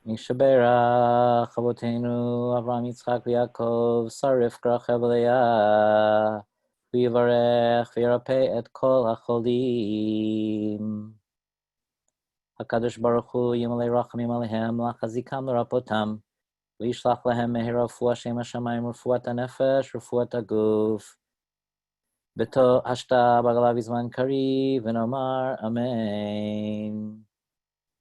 Mishaberach Avotenu Avraham Yitzchak Yaakov Sarif Rachel Leah Vivarech Virapeh et Kol HaCholim HaKadosh Baruch Hu Yimalei Rachamim Alehem Lachazikam L'Rapotam V'yishlach Lehem Meher Refuah Shem HaShamayim Refuat HaNefesh Refuat HaGuf B'to Hashta Bagalav Izman Kariv V'nomar Amen.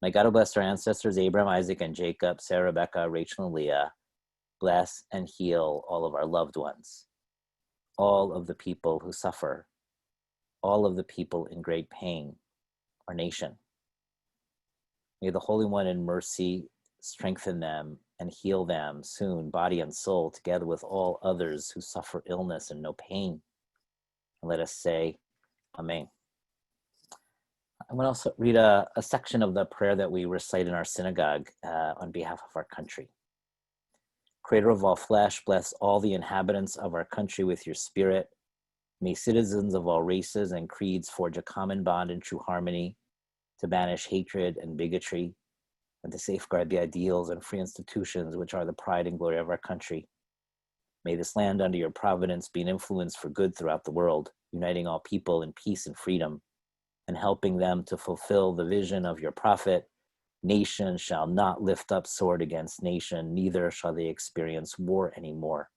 May God bless our ancestors, Abraham, Isaac, and Jacob, Sarah, Rebecca, Rachel, and Leah. Bless and heal all of our loved ones. all of the people who suffer, all of the people in great pain, our nation. May the Holy One in mercy strengthen them and heal them soon, body and soul, together with all others who suffer illness and no pain. And let us say, Amen. I'm going to also read a section of the prayer that we recite in our synagogue on behalf of our country. Creator of all flesh, bless all the inhabitants of our country with your spirit. May citizens of all races and creeds forge a common bond in true harmony to banish hatred and bigotry and to safeguard the ideals and free institutions which are the pride and glory of our country. May this land under your providence be an influence for good throughout the world, uniting all people in peace and freedom and helping them to fulfill the vision of your prophet. Nation shall not lift up sword against nation, neither shall they experience war anymore.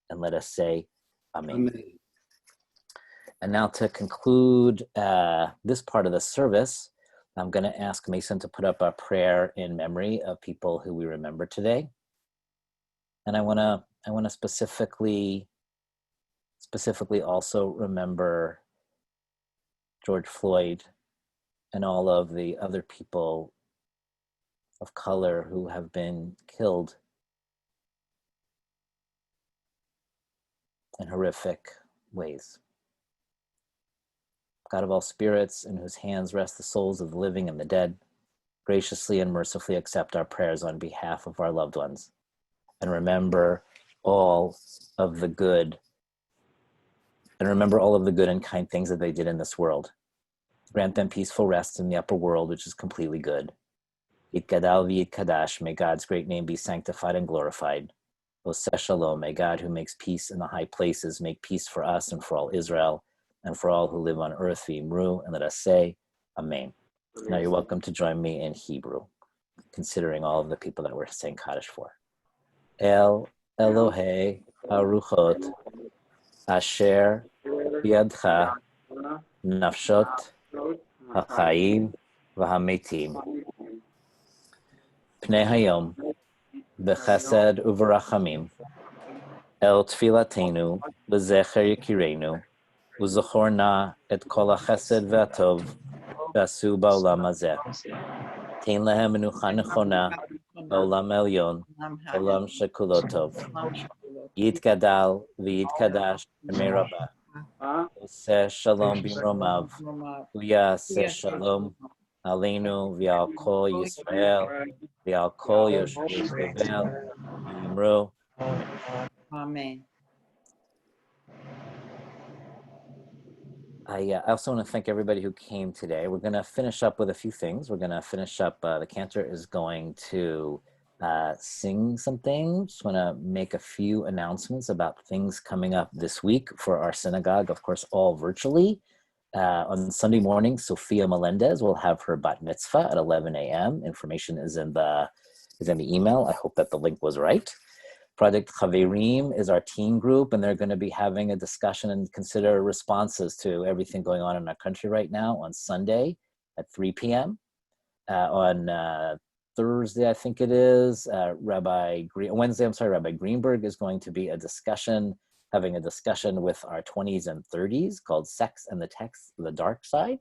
And let us say, Amen. Amen. And now to conclude this part of the service, I'm going to ask Mason to put up a prayer in memory of people who we remember today. And I want to specifically also remember George Floyd and all of the other people of color who have been killed in horrific ways. God of all spirits, in whose hands rest the souls of the living and the dead, graciously and mercifully accept our prayers on behalf of our loved ones, and remember all of the good, and kind things that they did in this world. Grant them peaceful rest in the upper world, which is completely good. Yitgadal v'yitkadash, may God's great name be sanctified and glorified. Oseh Shalom, may God who makes peace in the high places make peace for us and for all Israel, and for all who live on earth, v'imru, and let us say, Amen. Now you're welcome to join me in Hebrew, considering all of the people that we're saying Kaddish for. El Elohei Haruchot, Asher Yadcha, Nafshot, HaChaim, V'Hametim. Pnei Hayom, B'Chesed U'V'Rachamim, El Tfilatenu, B'Zecher Yekirenu, U'Zachorna et Kol HaChesed V'Atov, V'Asu Ba'olam Hazeh. Tein Lehem Menucha Nechona, Ba'olam Elyon, Olam Shekulo Tov. Yitgadal V'Yitkadash B'mei Rabbah. Oseh Shalom B'Romav. Uyaseh Shalom Aleinu V'Al Kol Yisrael. V'Al Kol Yoshvei Tevel. V'Yimru. Amen. I also want to thank everybody who came today. We're going to finish up with a few things. We're going to finish up, the cantor is going to sing some things. Just want to make a few announcements about things coming up this week for our synagogue, of course, all virtually. On Sunday morning, Sophia Melendez will have her bat mitzvah at 11 a.m. Information is in the email. I hope that the link was right. Project Chaverim is our teen group, and they're going to be having a discussion and consider responses to everything going on in our country right now on Sunday at 3 p.m. On Thursday, I think it is, Rabbi Greenberg is going to be having a discussion with our 20s and 30s called Sex and the Text, the Dark Side.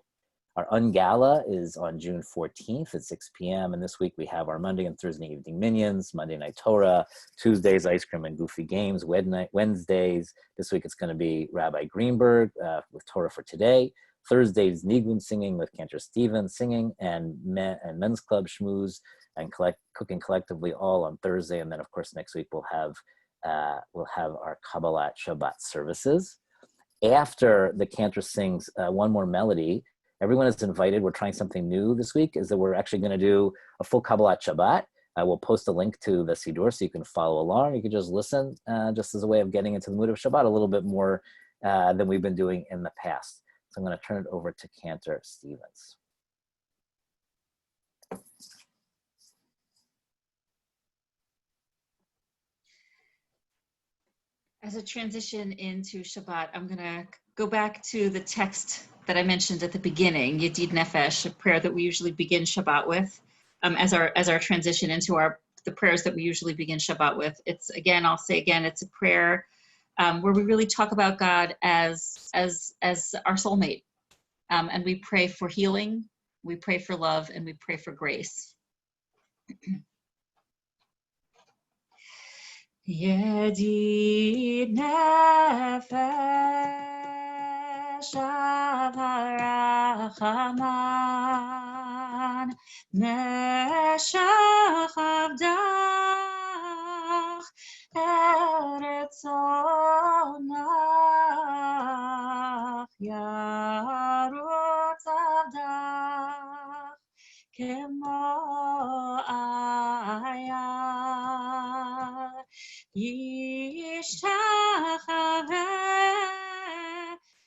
Our Ungala is on June 14th at 6 p.m. And this week we have our Monday and Thursday evening minions, Monday night Torah, Tuesdays ice cream and goofy games, Wednesdays. This week it's going to be Rabbi Greenberg with Torah for Today. Thursdays Nigun singing with Cantor Stevens singing, and men's club schmooze and cooking collectively all on Thursday. And then of course next week we'll have our Kabbalat Shabbat services. After the cantor sings one more melody, everyone is invited. We're trying something new this week, is that we're actually going to do a full Kabbalat Shabbat. I will post a link to the Siddur so you can follow along. You can just listen just as a way of getting into the mood of Shabbat a little bit more than we've been doing in the past. So I'm going to turn it over to Cantor Stevens. As a transition into Shabbat, I'm going to go back to the text that I mentioned at the beginning, Yedid Nefesh, a prayer that we usually begin Shabbat with, as our transition into the prayers that we usually begin Shabbat with. It's, again, I'll say again, it's a prayer where we really talk about God as our soulmate. And we pray for healing, we pray for love, and we pray for grace. Yedid nefesh avarachaman neshach avdach eretzonach yarutz avdach kemo ayah Yishachaveh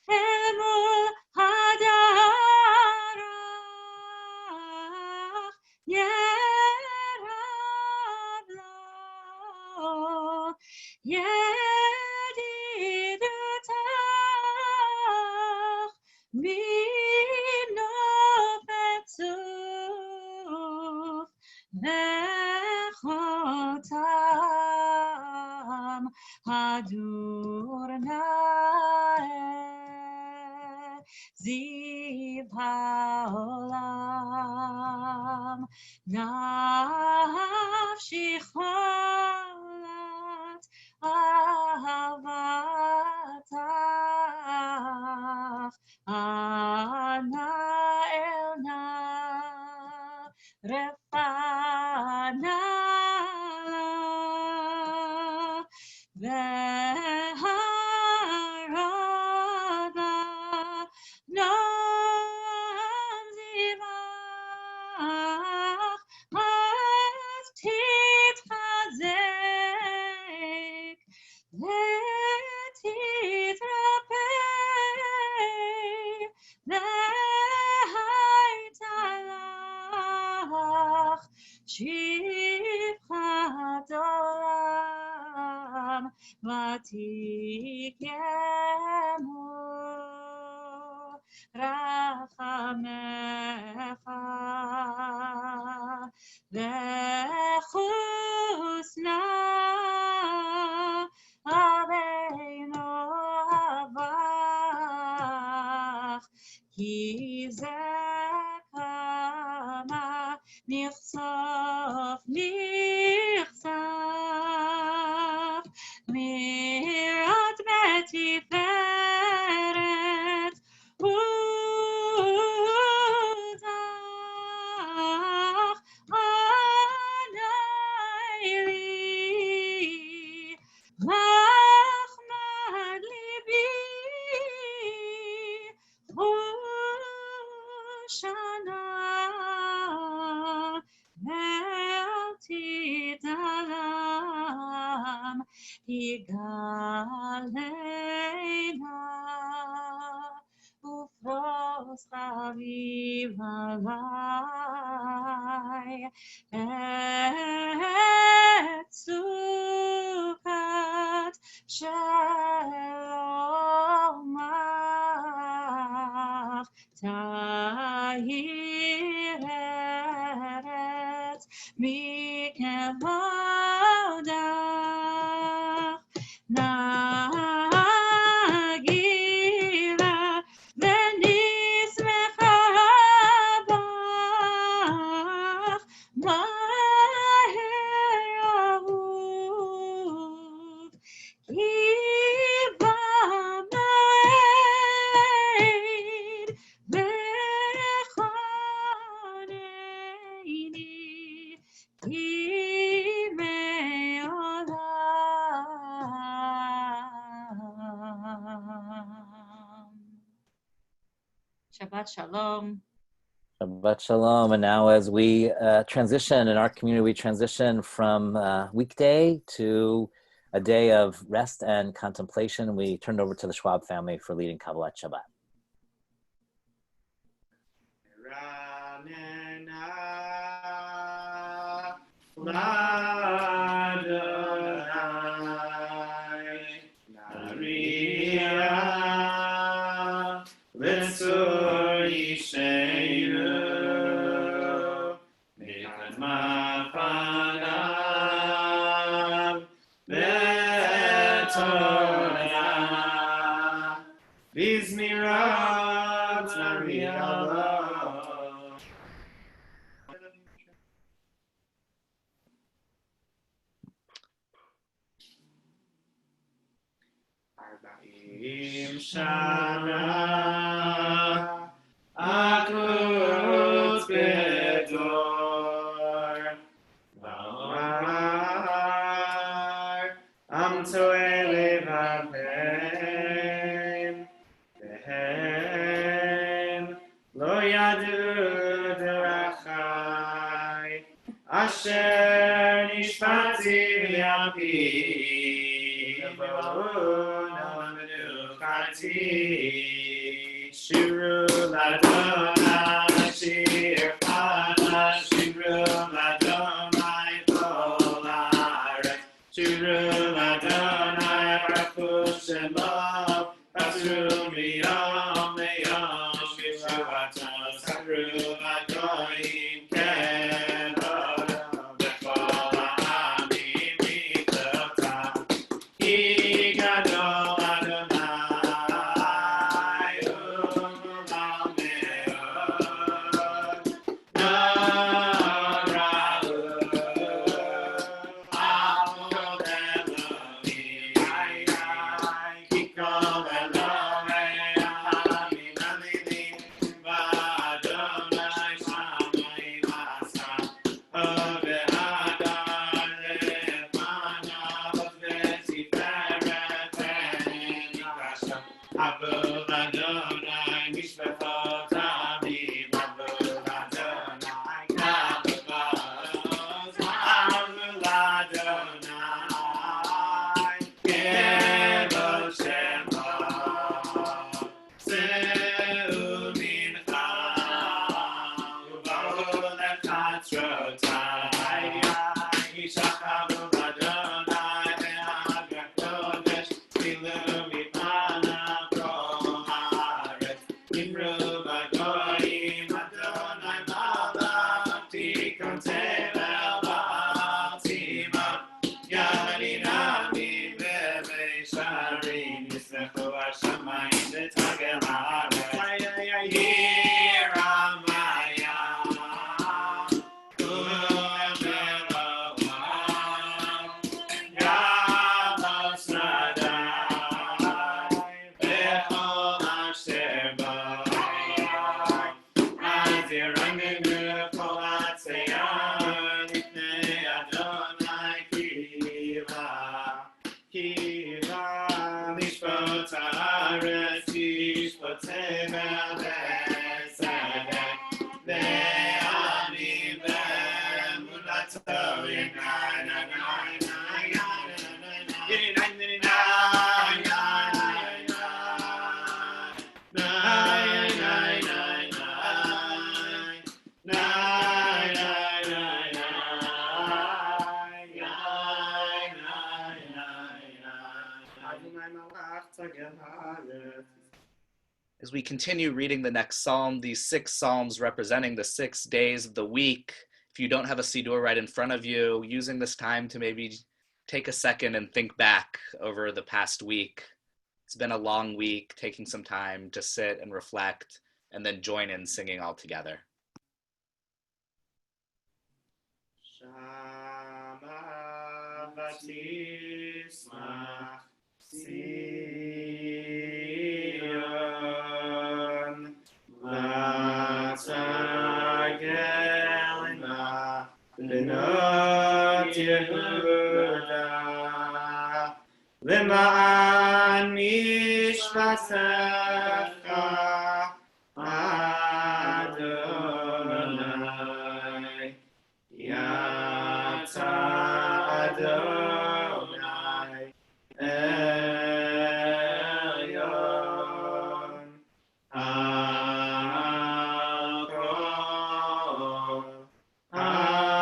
emul hadarach yerab lo yedidutach minofetzuf nechotam Hadur nae ziv haolam nafshi cholat ahavatach ana elna refana Ve'harada nam zivach az titchazek ve'titrapeh ve'haitalach shivchat olam Vatikemu rachamecha vechusna aleinu avach ki ze kama nichsof Mirat betiferet uzach anayli machmad libi Hoshana Ve'al Yigaleina ufros chaviv alai et sukat shelomach tahir eretz mikevodach Nagira venismecha bach maher ahuv ki b'moed vechoneini ki Shabbat Shalom. Shabbat Shalom. And now as we transition in our community, we transition from weekday to a day of rest and contemplation. We turned over to the Schwab family for leading Kabbalat Shabbat. Torah Izmirat Mariala. Arba'im Shana Akut Bedor V'amar Am Toele V'hem V'hem Lo Yadu Derachai Asher Nishpati V'yapi V'ona Menuchati Shiru Ladonai Shir Chana Shiru Ladonai Kol Haaretz Shiru Ladonai Baruch Shemo Basru Miyom Leyom Yeshuato Sabru Lagoyim Kedorah B'chol ha'amim Mitzvotav Ki Gadol Adonai U'olam Me'od Norahu Avod Elohim Ki kol Elohei ha'amim ha'lilim V'Adonai Shamayim Asa V'Adar Lefanav V'Tiferet V'Nikasha Havul Adonai Mishpachot Amim Havul Adonai Kavod Havul Adonai Kevod Shemo Seu Mincha Uva'ol Echatzrotai Yishachavu Adonai Ve'Agra Kodesh Tilu Mipanav Kol Haaretz Nimru B'Goyim Adonai Malach Tikon Tevel Ba'altima Yarinami Be'Beisharim Yislechu Hashamayim V'Tagel Haaretz Yiramaya U'Emeroam Gavos Radai B'Chol Asher B'Chol Azirangenu Kol Hatzayon Lifnei Adonai Kiva Mishpot Haaretz Yishpotem Be'Tzedek Ve'anim Be'emunato As we continue reading the next psalm, these 6 psalms representing the 6 days of the week, if you don't have a siddur right in front of you, using this time to maybe take a second and think back over the past week. It's been a long week, taking some time to sit and reflect, and then join in singing all together. Shama Batisma Sion Vatagel Benot Yehuda Lema'an Mishpatecha Adonai Yata Adonai Elyon Al-Kol Haaretz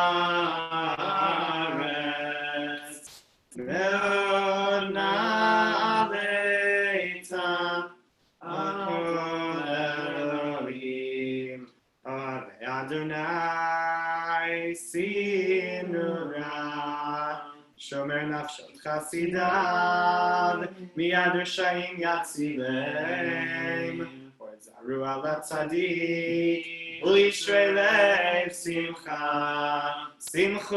Me'od na'aleita Al-Kol Elohim Adonai Sinura שומר נפשות חסידיו, מיד רשעים יצילם. זרו על הצדיק, ולישרי לב שמחה. שמחו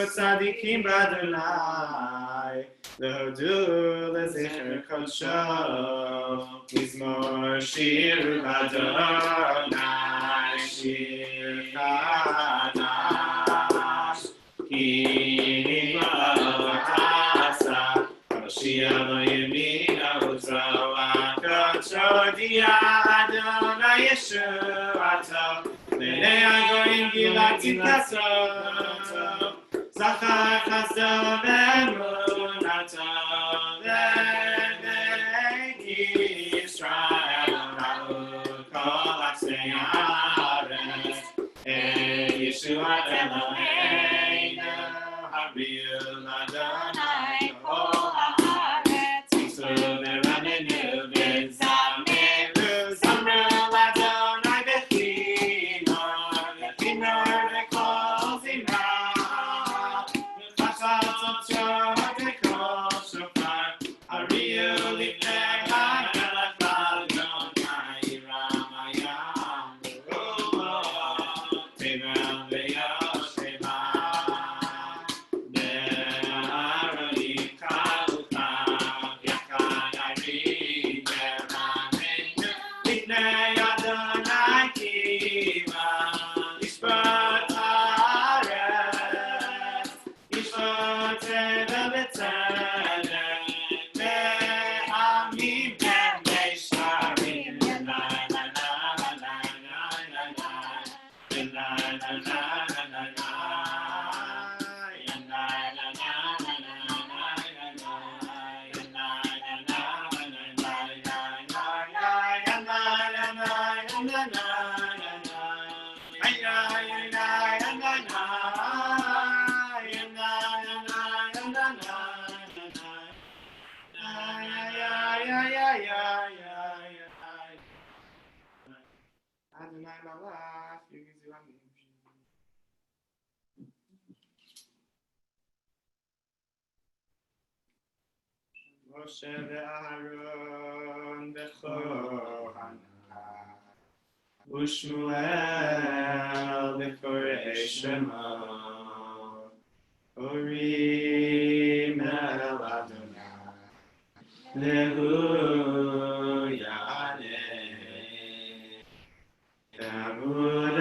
צדיקים באדוני, להודו לזכר קודשו, מזמור שיר באדוני, שיר חדש, כי נתעשה, המשיח בימינה וזרוע קודשו, הודיע אדוני ישועתו, לעיני הגויים גילה צדקתו, זכר חסדו ואמונתו, לבני ישראל ראו כל עצי הארץ, את ישועת אלוהינו, הביאו לאדוני כל הארץ, יצאו ורננו וזמרו, זמרו לאדוני בכינור, בכינור וכל זמרה, וחצוצות שור וכל שופר, הריעו לפני המלך לאדוני רם הים ברוחו, תבל ויושבה, בהרים חלוקה, יחד ערים ורננו, לפני אדוני קימה, לשפוט הארץ, לשפוט תבל בצדק, לעמים במשטרים, לה לה לה לה לה לה Adonai Malach, Yugizu Amin. Moshe ve'Aaron v'Chohana, u'Shmuel v'Korei Shema, Orim el Adonai, Lehu Yadeh, Tamud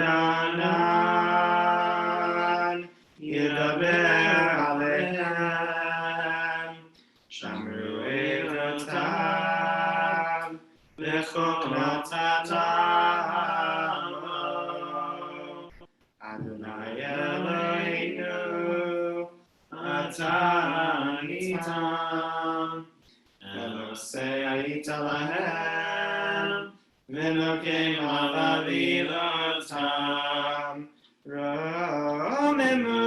Anan, Yedaber Aleichem, Shamru Eilotav, V'chok Natatam, Adonai Eloheinu, Ata Nitam, Elosei Hayita Lahem, V'nokeim Avavilotam, Romemu,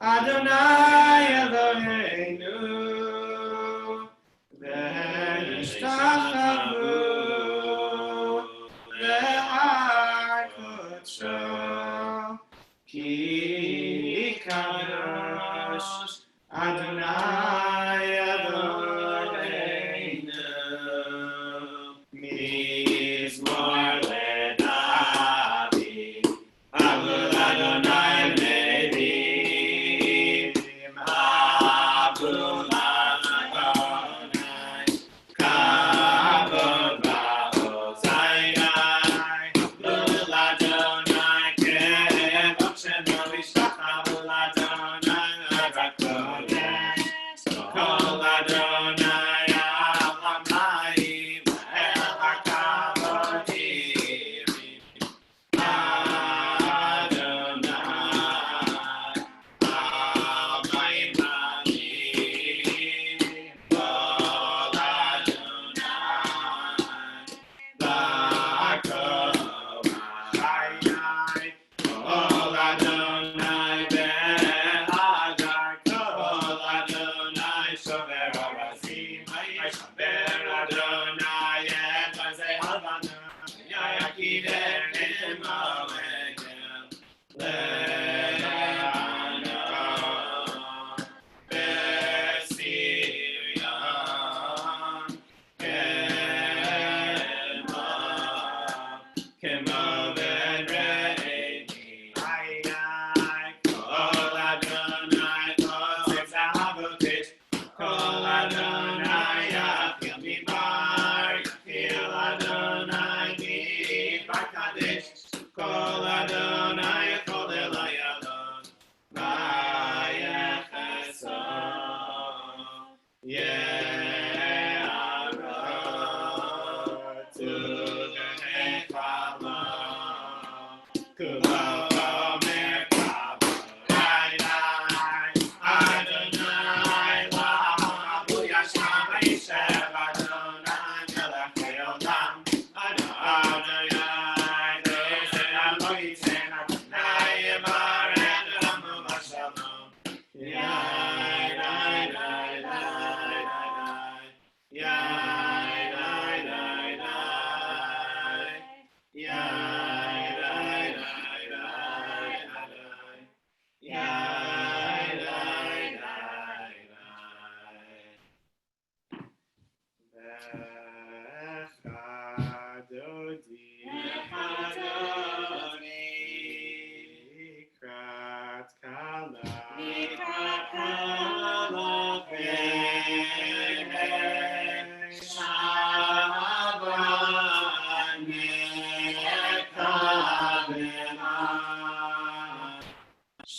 Adonai Eloheinu, V'nishtachavu, V'har Kodsho, Ki Kadosh, Adonai Eloheinu, Mizmor leDavid, Avul Adonai Medim, Avul Adonai, Kavod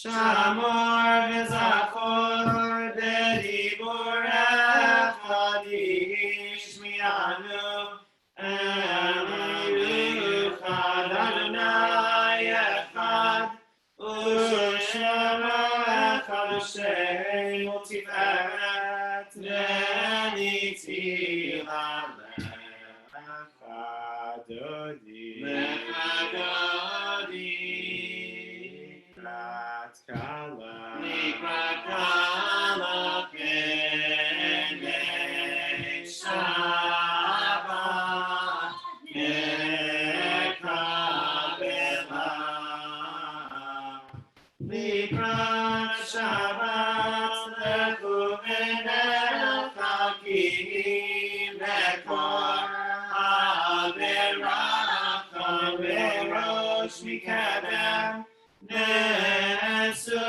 Shamor v'zachor b'diburecha tishmi'anu Elucha Adonai echad u'shemo echad Hashem u'tiferet v'nitzila lecha dodi Nikrat kala pene Shabbat nekabela Nikrat Shabbat lekuvenecha ki nekor averacha verosh mikedem Nesu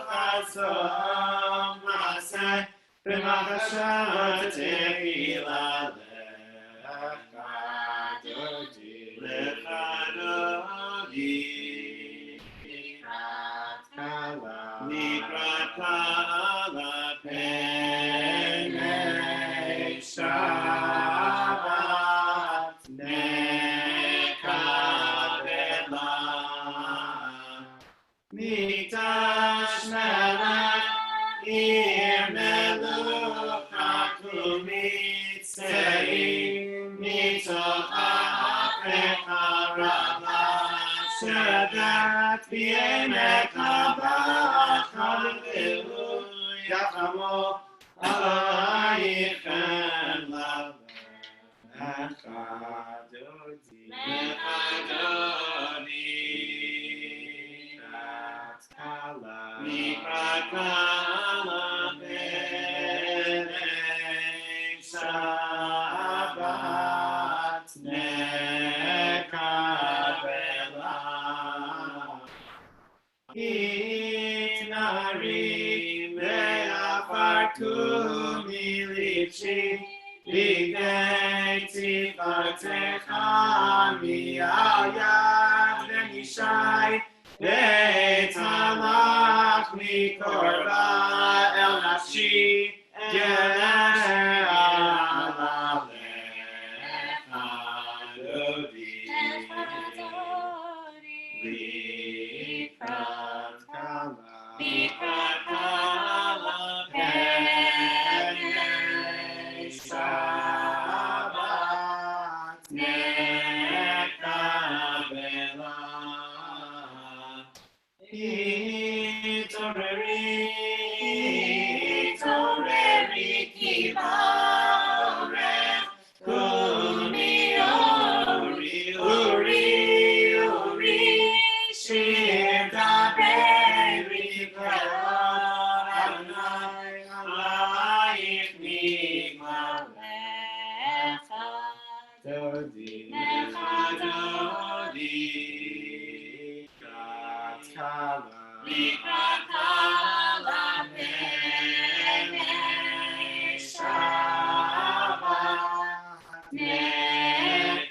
chasom maseh b'machashat tehila lecha dodi nikrat kala pene Shabbat nekabela Mitash melech ir melech hakumitzeim mitoch ha'aprecha rava shedat b'yemek habach ha'lehu yachamo alaychem lecha dodi Nikrat kala pene Shabbat nekabela Itnari ve'afarku milipshi B'gei tifartecha mi'al yad v'nishai Betalach mikorba el nafshi Geler alalecha dodi Likrat kala pene Shabbat nekabela Itoreri kibare kumi uri shir daberi kol Adonai alayich migmalecha dodi Nikrat kala pene Shabbat nekabela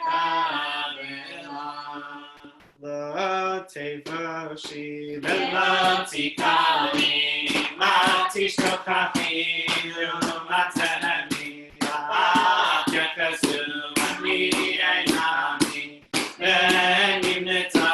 Lo tevoshi velo tikali matishtochachi lo mateni yakasu ani einami venimneta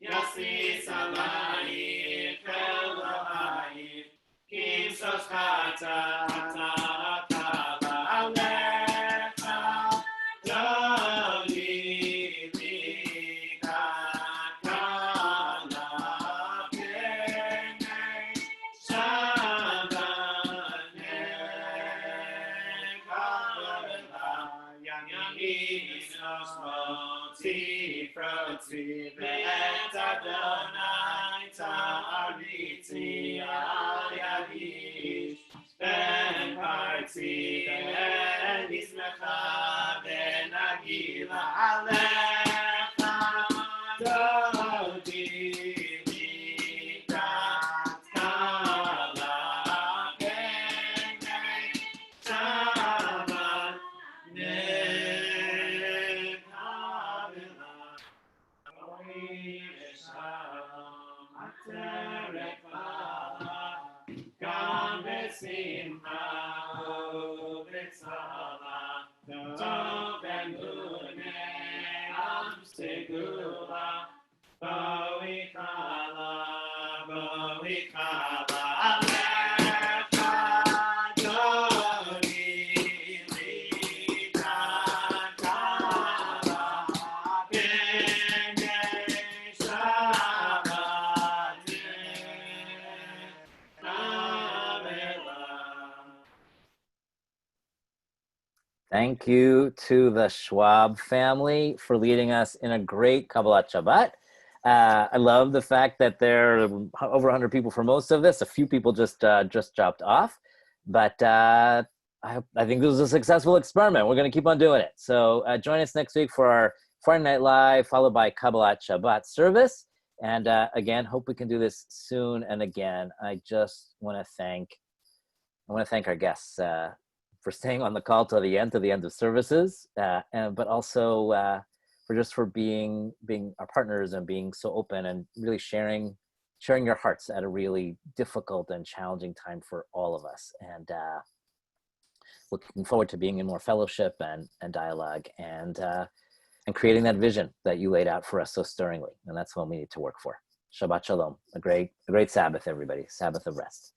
Yasis alai kelai kim soskata ta alecha dodi Froti, froti, ve'et Adonai ta'ariti al yavish. Ben parti, ben nismecha, ben agila alecha. Dodi, mikat kala, kenei, Shabbat, nekavila. Oi, shalom, aterekala. Gam besimcha u'betzala, tov emunei am segula, bo'ichala, bo'ichala, alecha dodi likat kala, kenei Shabbat. Thank you to the Schwab family for leading us in a great Kabbalat Shabbat. I love the fact that there are over 100 people for most of this. A few people just dropped off, but I think this was a successful experiment. We're going to keep on doing it. So join us next week for our Friday Night Live, followed by Kabbalat Shabbat service. And again, hope we can do this soon and again. I just want to thank our guests for staying on the call till the end of services, but also for being our partners and being so open and really sharing your hearts at a really difficult and challenging time for all of us. And looking forward to being in more fellowship and dialogue and creating that vision that you laid out for us so stirringly. And that's what we need to work for. Shabbat Shalom. A great Sabbath, everybody. Sabbath of rest.